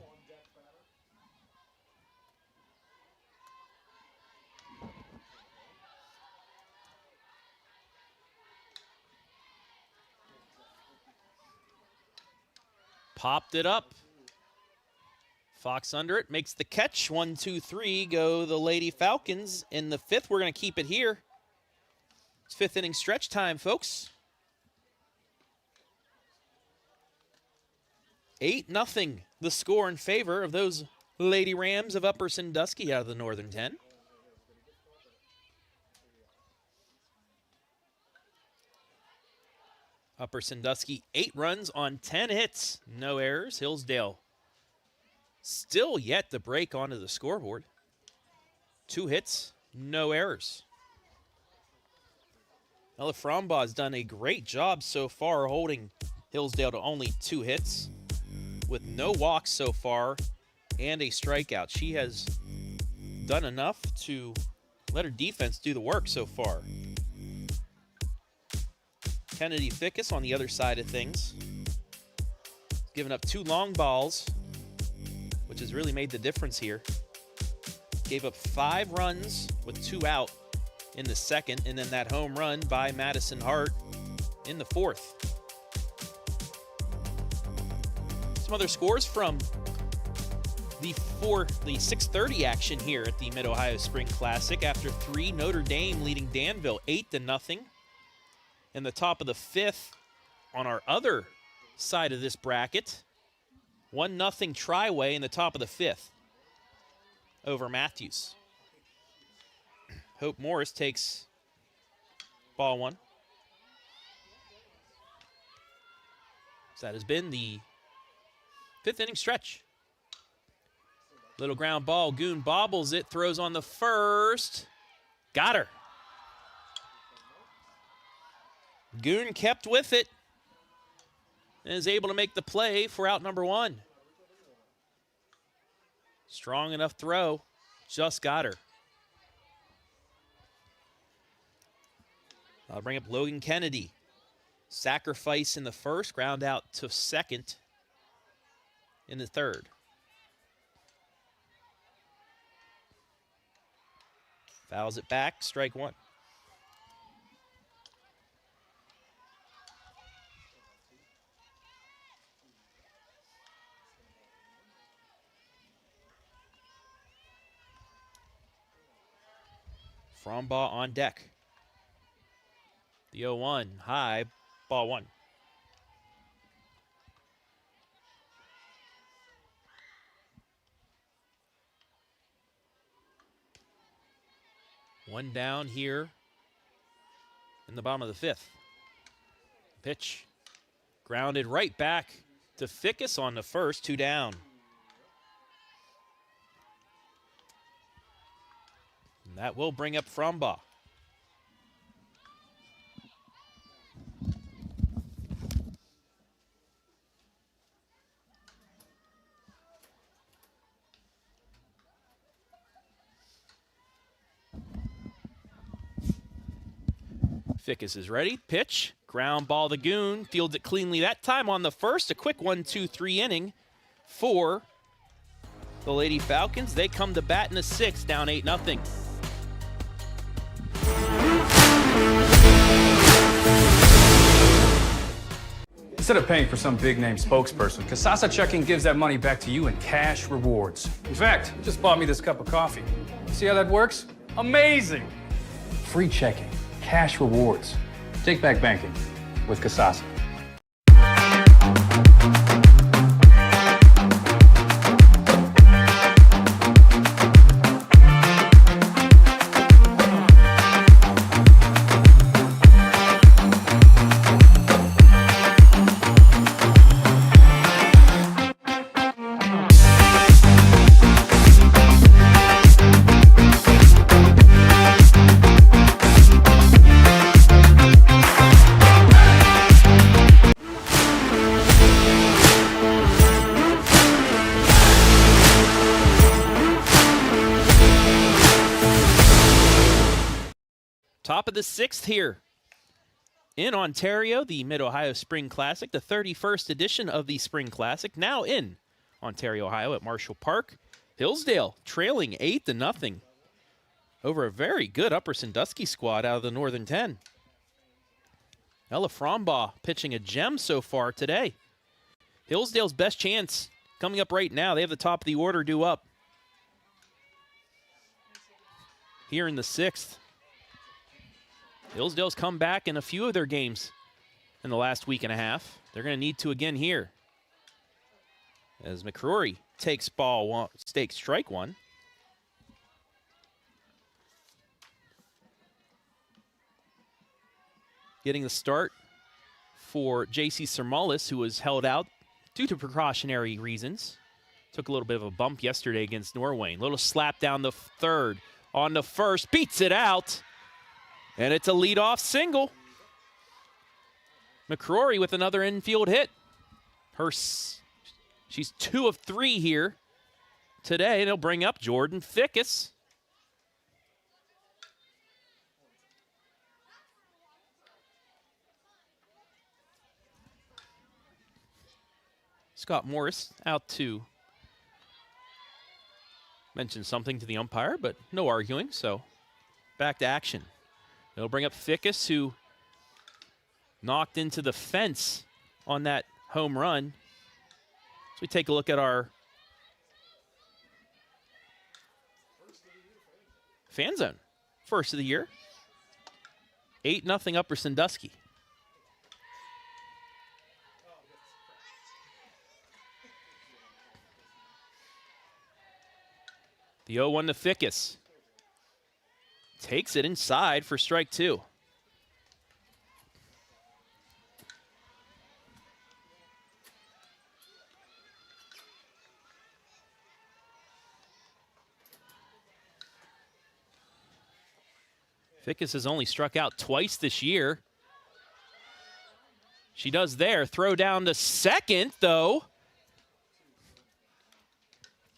Popped it up. Fox under it, makes the catch. 1, 2, 3, go the Lady Falcons. In the 5th, we're going to keep it here. It's 5th inning stretch time, folks. 8-0, the score in favor of those Lady Rams of Upper Sandusky out of the Northern 10. Upper Sandusky, 8 runs on 10 hits, no errors. Hillsdale still yet to break onto the scoreboard. 2 hits, no errors. Ella Frombaugh has done a great job so far holding Hillsdale to only 2 hits with no walks so far and a strikeout. She has done enough to let her defense do the work so far. Kennedy Fickes on the other side of things. Giving up 2 long balls, which has really made the difference here. Gave up 5 runs with 2 out in the 2nd, and then that home run by Madison Hart in the 4th. Some other scores from the 6:30 action here at the Mid-Ohio Spring Classic. After 3, Notre Dame leading Danville 8-0. In the top of the 5th, on our other side of this bracket, 1-0 Triway in the top of the 5th over Matthews. Hope Morris takes ball 1. So that has been the 5th inning stretch. Little ground ball, Goon bobbles it, throws on the first. Got her. Goon kept with it and is able to make the play for out number 1. Strong enough throw, just got her. I'll bring up Logan Kennedy. Sacrifice in the 1st, ground out to 2nd in the 3rd. Fouls it back, strike one. Frombaugh on deck. The 0-1, high, ball one. One down here in the bottom of the fifth. Pitch grounded right back to Fickes on the first, 2 down. And that will bring up Frombaugh. Fickes is ready. Pitch. Ground ball to Goon. Fields it cleanly that time on the first. A quick 1-2-3 inning for the Lady Falcons. They come to bat in the sixth, down 8-0. Instead of paying for some big-name spokesperson, Kasasa Checking gives that money back to you in cash rewards. In fact, just bought me this cup of coffee. See how that works? Amazing! Free checking, cash rewards. Take back banking with Kasasa. Top of the sixth here in Ontario, the Mid-Ohio Spring Classic, the 31st edition of the Spring Classic, now in Ontario, Ohio at Marshall Park. Hillsdale trailing 8-0 over a very good Upper Sandusky squad out of the Northern 10. Ella Frombaugh pitching a gem so far today. Hillsdale's best chance coming up right now. They have the top of the order due up here in the sixth. Hillsdale's come back in a few of their games in the last week and a half. They're going to need to again here. As McCrory takes ball one, stakes strike one. Getting the start for J.C. Sermalis, who was held out due to precautionary reasons. Took a little bit of a bump yesterday against Norway. Little slap down the third. On the first, beats it out. And it's a leadoff single. McCrory with another infield hit. She's 2 of 3 here today. They'll bring up Jordyn Fickes. Scott Morris out to mention something to the umpire, but no arguing, so back to action. They'll bring up Fickes, who knocked into the fence on that home run. So we take a look at our fan zone. First of the year. 8-0 Upper Sandusky. The 0-1 to Fickes. Takes it inside for strike 2. Fickes has only struck out twice this year. She does there. Throw down to second, though.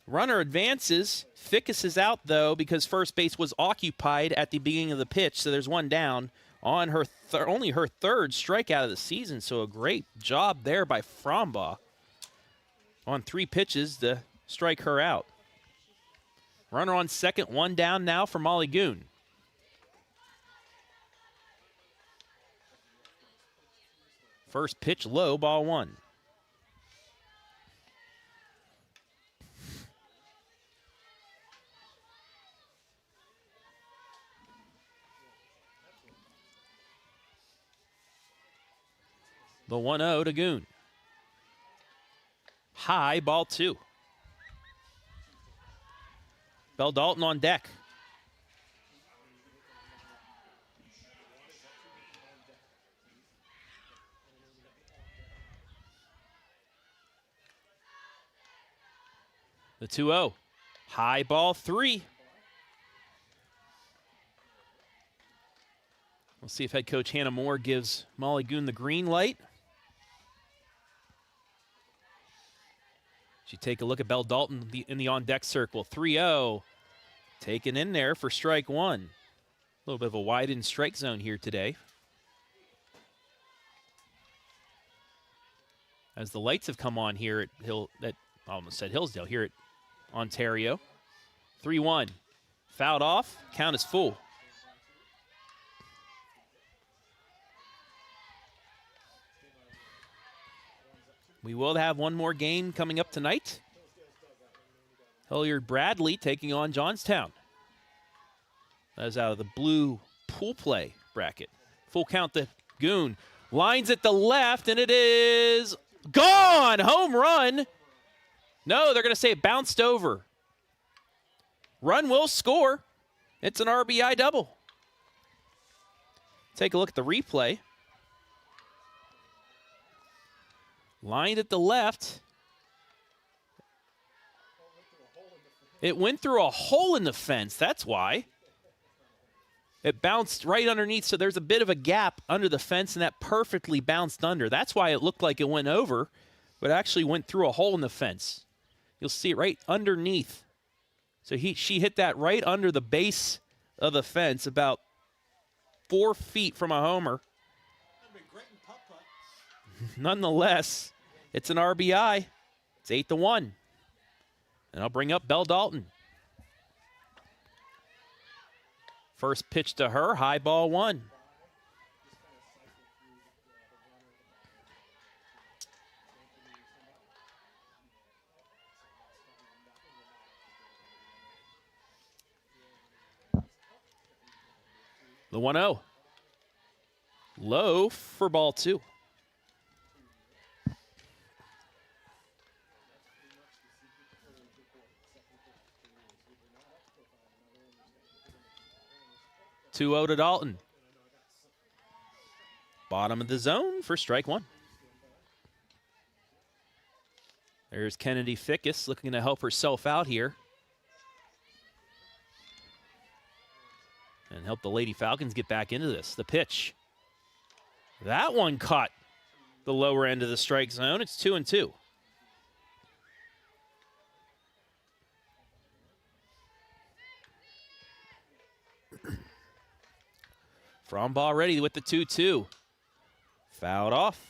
Runner advances. Fickes is out, though, because first base was occupied at the beginning of the pitch, so there's one down on her only her third strikeout of the season, so a great job there by Frombaugh on 3 pitches to strike her out. Runner on second, one down now for Molly Goon. First pitch low, ball 1. The 1-0 to Goon. High, ball 2. Bell Dalton on deck. The 2-0. High, ball 3. We'll see if head coach Hannah Moore gives Molly Goon the green light. She take a look at Bell Dalton in the on-deck circle. 3-0. Taken in there for strike 1. A little bit of a widened strike zone here today. As the lights have come on here at I almost said Hillsdale, here at Ontario. 3-1. Fouled off. Count is full. We will have one more game coming up tonight. Hilliard-Bradley taking on Johnstown. That is out of the blue pool play bracket. Full count to Goon. Lines at the left, and it is gone! Home run! No, they're going to say it bounced over. Run will score. It's an RBI double. Take a look at the replay. Lined at the left. It went through a hole in the fence. That's why. It bounced right underneath, so there's a bit of a gap under the fence, and that perfectly bounced under. That's why it looked like it went over, but it actually went through a hole in the fence. You'll see it right underneath. So she hit that right under the base of the fence, about 4 feet from a homer. Nonetheless, it's an RBI. It's 8-1. And I'll bring up Bell Dalton. First pitch to her, high ball 1. The 1-0. Low for ball 2. To Dalton. Bottom of the zone for strike 1. There's Kennedy Fickes looking to help herself out here. And help the Lady Falcons get back into this. The pitch. That one caught the lower end of the strike zone. It's 2-2. Frombaugh ready with the 2-2. Fouled off.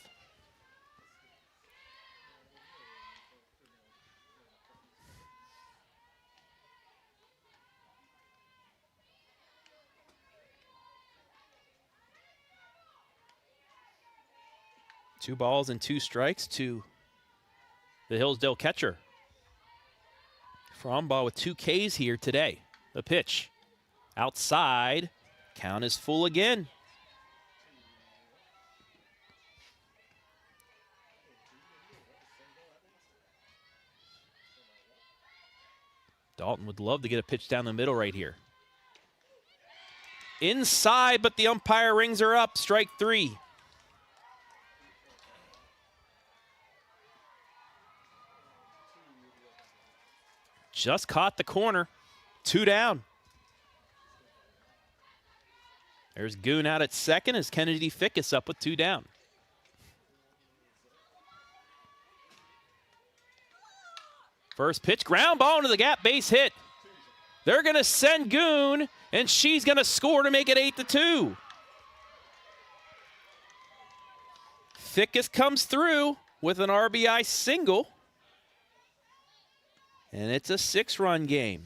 Two balls and 2 strikes to the Hillsdale catcher. Frombaugh with 2 Ks here today. The pitch. Outside. Count is full again. Dalton would love to get a pitch down the middle right here. Inside, but the umpire rings her up. Strike 3. Just caught the corner. 2 down. There's Goon out at second as Kennedy Fickes up with 2 down. First pitch, ground ball into the gap, base hit. They're going to send Goon, and she's going to score to make it 8-2. Fickes comes through with an RBI single, and it's a 6-run game.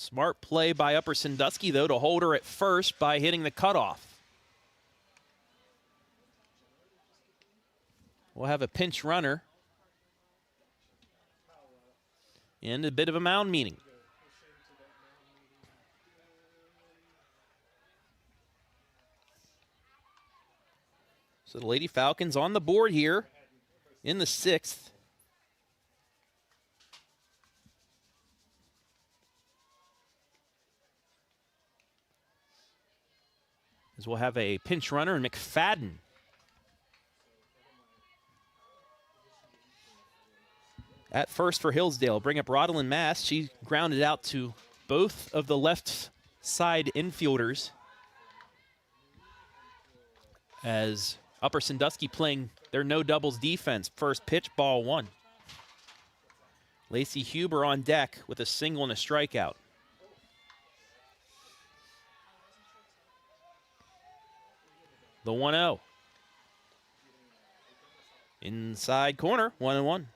Smart play by Upper Sandusky, though, to hold her at first by hitting the cutoff. We'll have a pinch runner and a bit of a mound meeting. So the Lady Falcons on the board here in the 6th. As we'll have a pinch runner in McFadden. At first for Hillsdale, bring up Rodlin Mass. She grounded out to both of the left side infielders. As Upper Sandusky playing their no doubles defense. First pitch, ball 1. Lacey Huber on deck with a single and a strikeout. The 1-0. Inside corner, 1-1.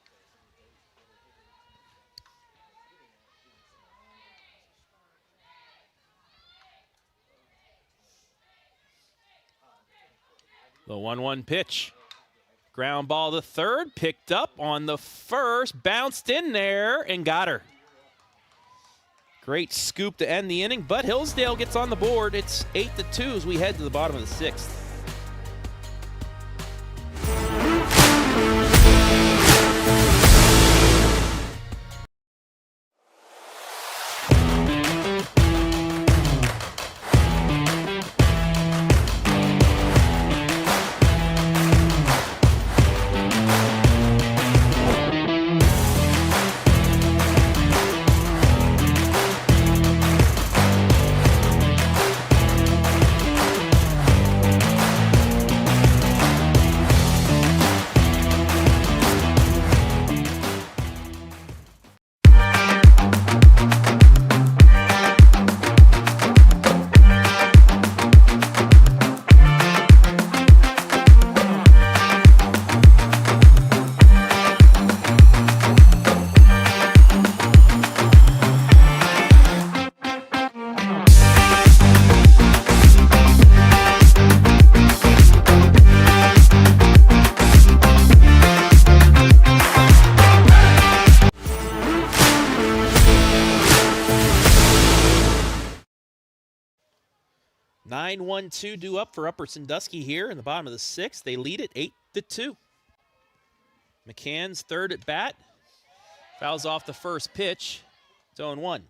The 1-1 pitch. Ground ball to third, picked up on the first, bounced in there and got her. Great scoop to end the inning, but Hillsdale gets on the board. It's 8-2 as we head to the bottom of the 6th. Nine 1-2 due up for Upper Sandusky here in the bottom of the 6th. They lead it 8-2. McCann's third at bat. Fouls off the first pitch. It's 0-1.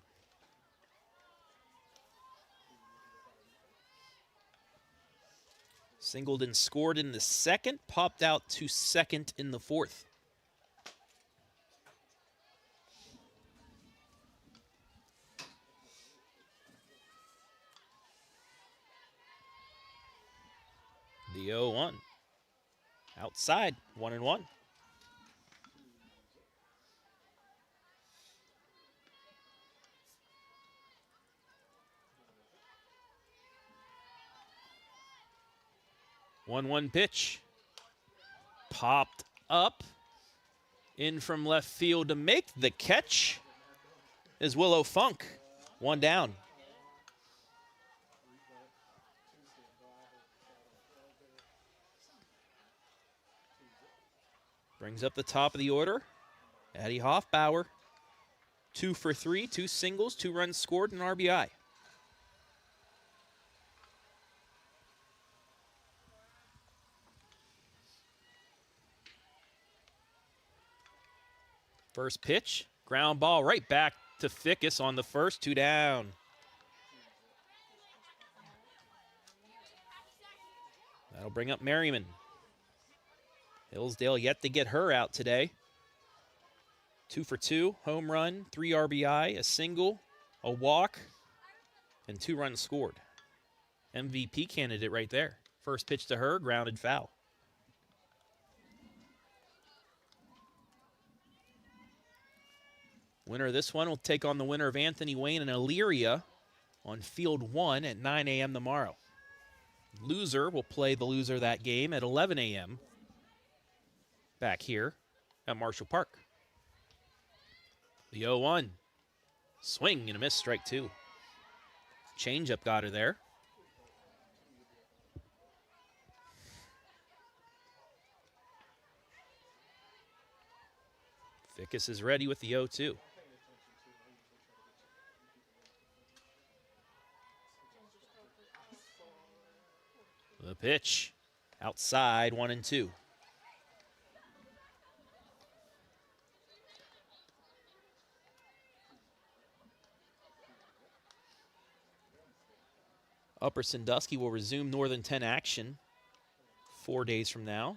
Singleton scored in the 2nd, popped out to 2nd in the 4th. The 0-1. Outside, 1-1. One pitch. Popped up. In from left field to make the catch is Willow Funk. 1 down. Brings up the top of the order. Addie Hoffbauer, 2 for 3, 2 singles, 2 runs scored, and RBI. First pitch, ground ball right back to Fickes on the first, 2 down. That'll bring up Merriman. Hillsdale yet to get her out today. 2 for 2, home run, 3 RBI, a single, a walk, and 2 runs scored. MVP candidate right there. First pitch to her, grounded foul. Winner of this one will take on the winner of Anthony Wayne and Elyria on Field 1 at 9 a.m. tomorrow. Loser will play the loser of that game at 11 a.m. back here at Marshall Park. The 0-1. Swing and a miss, strike 2. Changeup got her there. Fickes is ready with the 0-2. The pitch outside, 1-2. Upper Sandusky will resume Northern 10 action 4 days from now.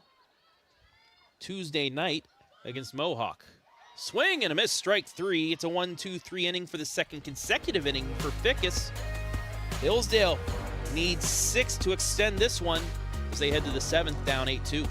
Tuesday night against Mohawk. Swing and a miss, strike 3. It's a 1-2-3 inning for the second consecutive inning for Fickes. Hillsdale needs 6 to extend this one as they head to the 7th, down 8-2.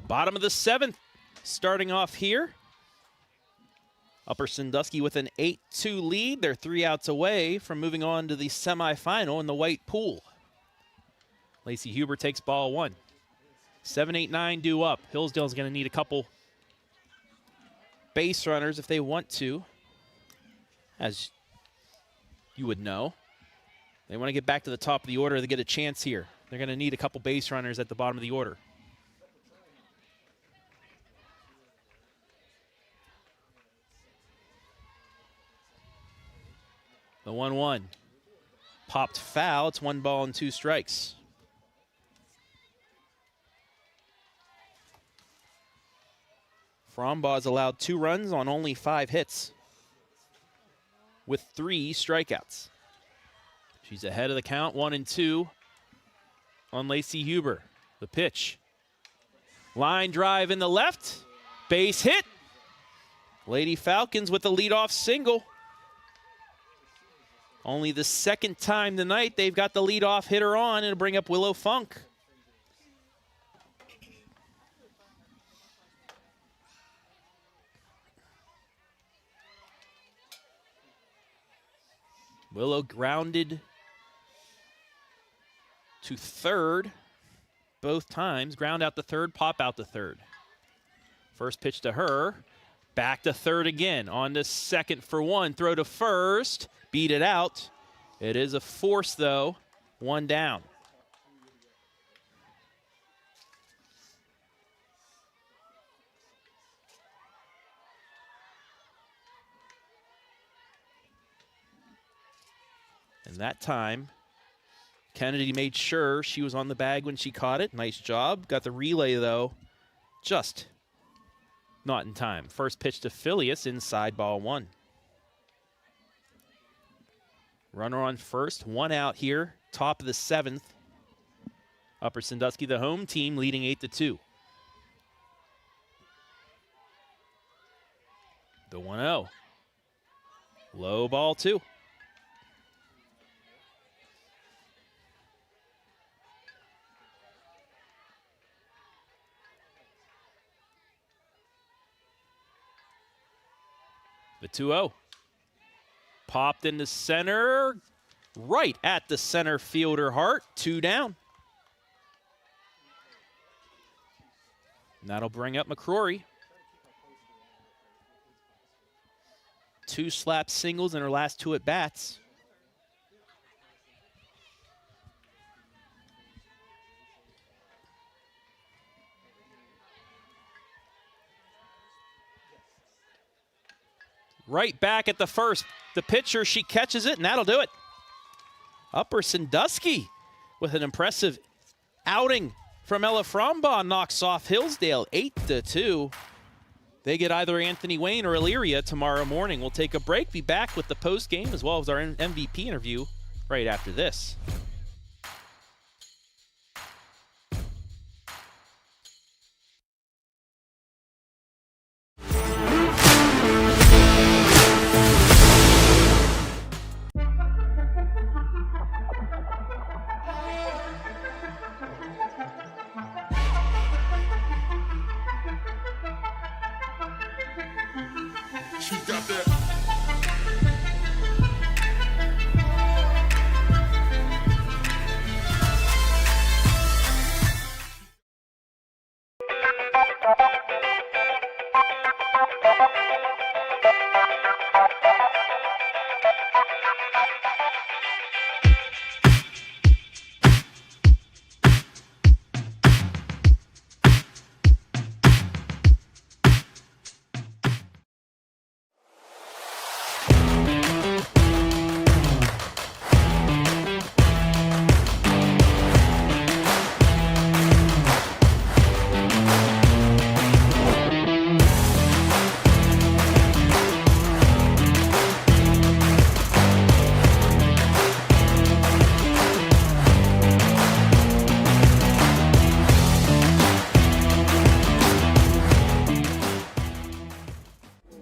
Bottom of the 7th, starting off here. Upper Sandusky with an 8-2 lead. They're 3 outs away from moving on to the semifinal in the white pool. Lacey Huber takes ball 1. 7, 8, 9 due up. Hillsdale's going to need a couple base runners if they want to, as you would know. They want to get back to the top of the order to get a chance here. They're going to need a couple base runners at the bottom of the order. The 1-1. Popped foul. It's 1 ball and 2 strikes. Frombaugh's allowed 2 runs on only 5 hits with 3 strikeouts. She's ahead of the count, 1-2 on Lacey Huber. The pitch. Line drive in the left. Base hit. Lady Falcons with the leadoff single. Only the 2nd time tonight they've got the leadoff hitter on. It'll bring up Willow Funk. Willow grounded to 3rd both times. Ground out to 3rd, pop out to 3rd. First pitch to her. Back to 3rd again. On to 2nd for 1. Throw to 1st. Beat it out. It is a force, though. 1 down. And that time, Kennedy made sure she was on the bag when she caught it. Nice job. Got the relay, though, just not in time. First pitch to Phileas, inside, ball 1. Runner on first, 1 out here, top of the 7th. Upper Sandusky, the home team, leading 8-2. The 1-0. Low ball 2. The 2-0. Popped into center, right at the center fielder Hart. 2 down. And that'll bring up McCrory. 2 slap singles in her last 2 at-bats. Right back at the first. The pitcher, she catches it, and that'll do it. Upper Sandusky with an impressive outing from Ella Frombaugh knocks off Hillsdale 8-2. They get either Anthony Wayne or Illyria tomorrow morning. We'll take a break, be back with the post game as well as our MVP interview right after this. She got that.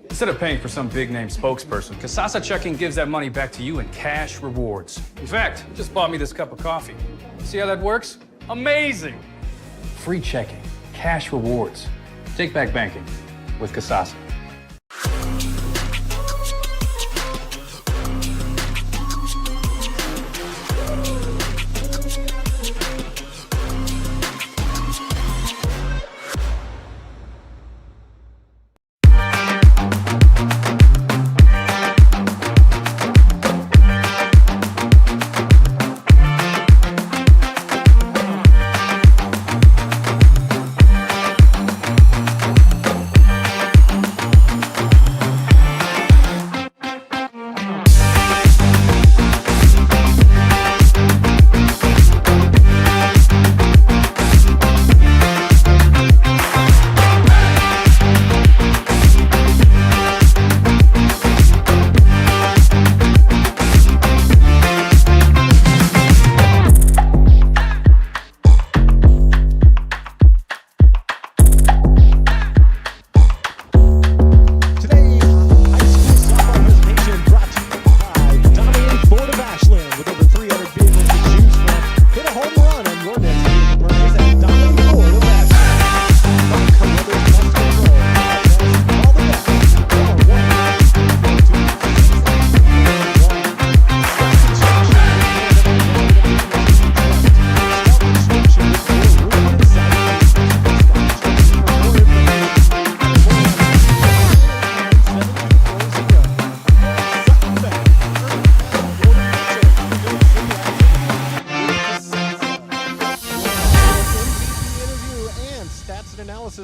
Instead of paying for some big-name spokesperson, Kasasa Checking gives that money back to you in cash rewards. In fact, you just bought me this cup of coffee. See how that works? Amazing! Free checking, cash rewards. Take back banking with Kasasa.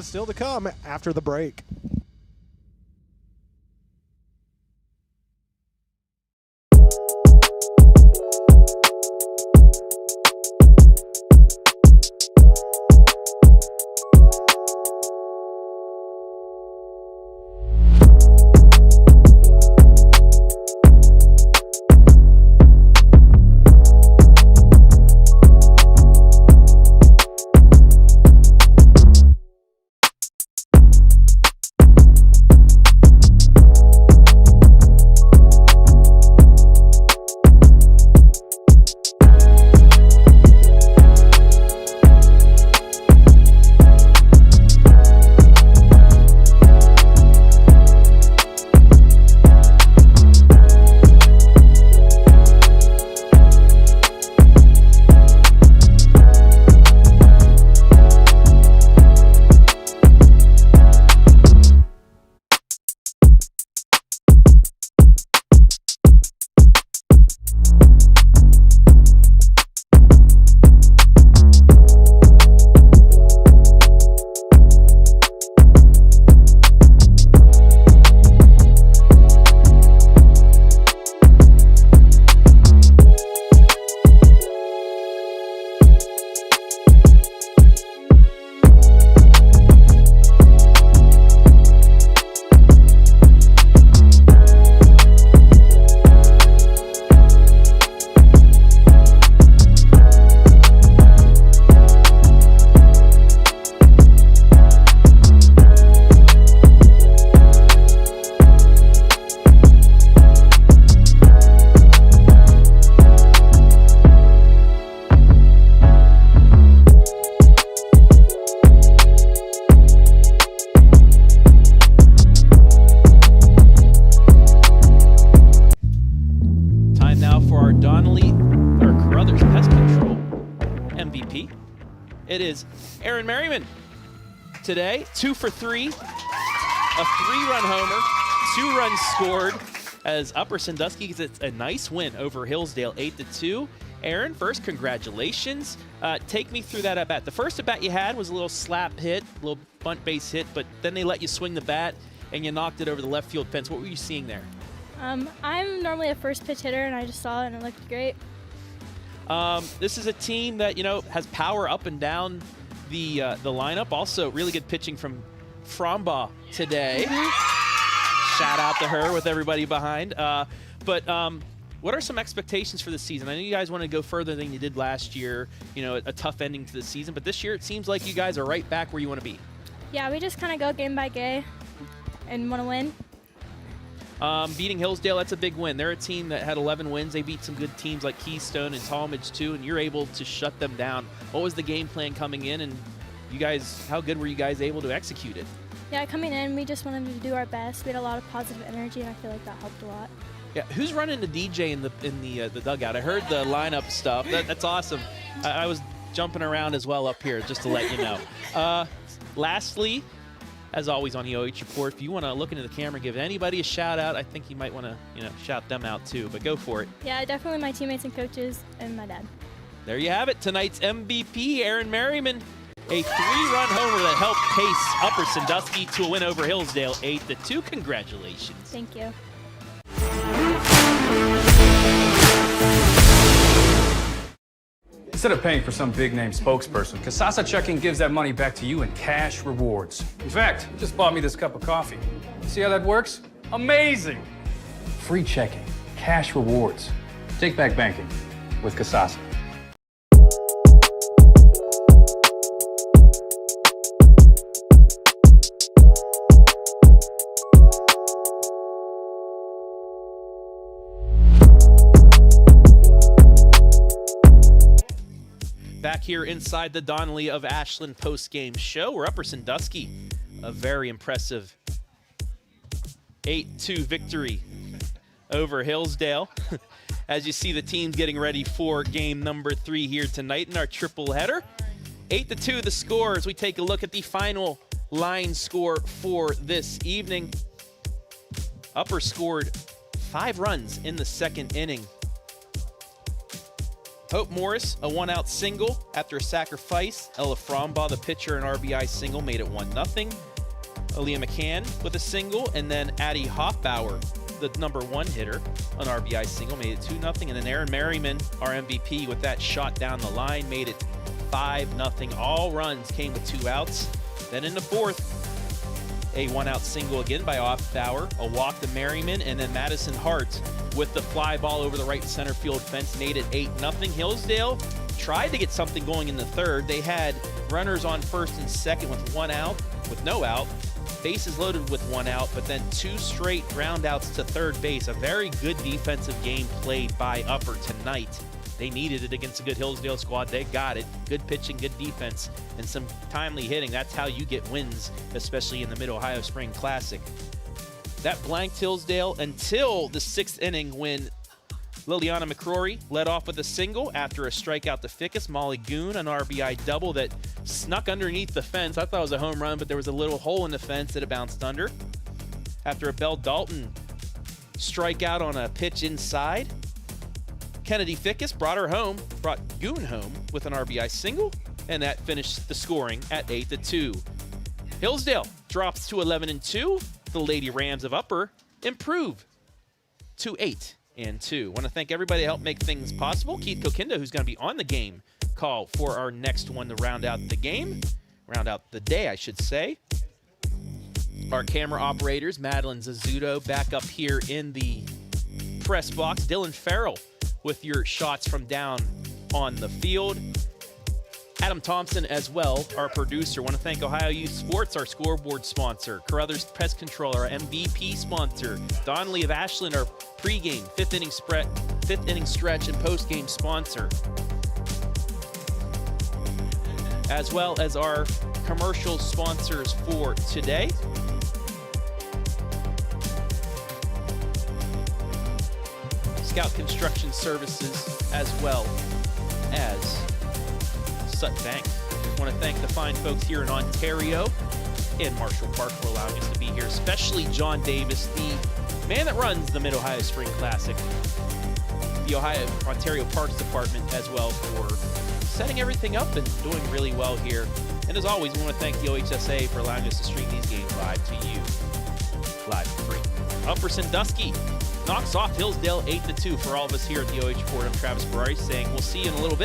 Still to come after the break. MVP. It is Aaron Merriman today, 2 for 3, a 3-run homer, 2 runs scored as Upper Sandusky gets a nice win over Hillsdale, 8-2. Aaron, first, congratulations. Take me through that at-bat. The first at-bat you had was a little slap hit, a little bunt base hit, but then they let you swing the bat and you knocked it over the left field fence. What were you seeing there? I'm normally a first pitch hitter, and I just saw it and it looked great. This is a team that, you know, has power up and down the lineup. Also, really good pitching from Frombaugh today. Shout out to her with everybody behind. What are some expectations for this season? I know you guys want to go further than you did last year. You know, a tough ending to the season, but this year it seems like you guys are right back where you want to be. Yeah, we just kind of go game by game and want to win. Beating Hillsdale, that's a big win. They're a team that had 11 wins. They beat some good teams like Keystone and Talmadge too, and you're able to shut them down. What was the game plan coming in, and you guys, how good were you guys able to execute it? Yeah, coming in, we just wanted to do our best. We had a lot of positive energy, and I feel like that helped a lot. Yeah, who's running the DJ in the dugout? I heard the lineup stuff. That's awesome. I was jumping around as well up here, just to let you know. Lastly, as always on the OH Report, if you want to look into the camera, give anybody a shout out, I think you might want to, you know, shout them out too. But go for it. Yeah, definitely my teammates and coaches and my dad. There you have it. Tonight's MVP, Aaron Merriman. A 3-run homer that helped pace Upper Sandusky to a win over Hillsdale, 8-2. Congratulations. Thank you. Instead of paying for some big-name spokesperson, Kasasa Checking gives that money back to you in cash rewards. In fact, you just bought me this cup of coffee. See how that works? Amazing! Free checking, cash rewards. Take back banking with Kasasa. Back here inside the Donley of Ashland post-game show, where Upper Sandusky, a very impressive 8-2 victory over Hillsdale. As you see the team getting ready for game number 3 here tonight in our triple header. 8-2 the score as we take a look at the final line score for this evening. Upper scored 5 runs in the second inning. Hope Morris, a 1-out single after a sacrifice. Ella Frombaugh, the pitcher, an RBI single, made it 1-0. Aaliyah McCann with a single, and then Addie Hoffbauer, the number 1 hitter, an RBI single, made it 2-0. And then Aaron Merriman, our MVP, with that shot down the line, made it 5-0. All runs came with 2 outs. Then in the 4th, a 1-out single again by Hoffbauer, a walk to Merriman, and then Madison Hart with the fly ball over the right center field fence made it 8-0. Hillsdale tried to get something going in the 3rd. They had runners on 1st and 2nd with no out, bases loaded with 1 out, but then 2 straight ground outs to 3rd base. A very good defensive game played by Upper tonight. They needed it against a good Hillsdale squad. They got it. Good pitching, good defense, and some timely hitting. That's how you get wins, especially in the Mid-Ohio Spring Classic. That blanked Hillsdale until the 6th inning when Liliana McCrory led off with a single after a strikeout to Fickes. Molly Goon, an RBI double that snuck underneath the fence. I thought it was a home run, but there was a little hole in the fence that it bounced under. After a Belle Dalton strikeout on a pitch inside, Kennedy Fickes brought Goon home with an RBI single, and that finished the scoring at 8-2. Hillsdale drops to 11-2. The Lady Rams of Upper improve to 8-2. Want to thank everybody that helped make things possible. Keith Kokinda, who's going to be on the game call for our next one to round out the day, I should say. Our camera operators, Madeline Zazzuto, back up here in the press box. Dylan Farrell with your shots from down on the field. Adam Thompson as well, our producer. Want to thank Ohio Youth Sports, our scoreboard sponsor. Carothers Pest Control, our MVP sponsor. DONLEY of Ashland, our pregame, 5th inning stretch and postgame sponsor. As well as our commercial sponsors for today. Scout Construction Services, as well as Sutton Bank. I want to thank the fine folks here in Ontario and Marshall Park for allowing us to be here, especially John Davis, the man that runs the Mid-Ohio Spring Classic, the Ontario Parks Department as well, for setting everything up and doing really well here. And as always, we want to thank the OHSA for allowing us to stream these games live to you, live for free. Up for Sandusky, knocks off Hillsdale 8-2. For all of us here at the OH Report, I'm Travis Barari saying we'll see you in a little bit.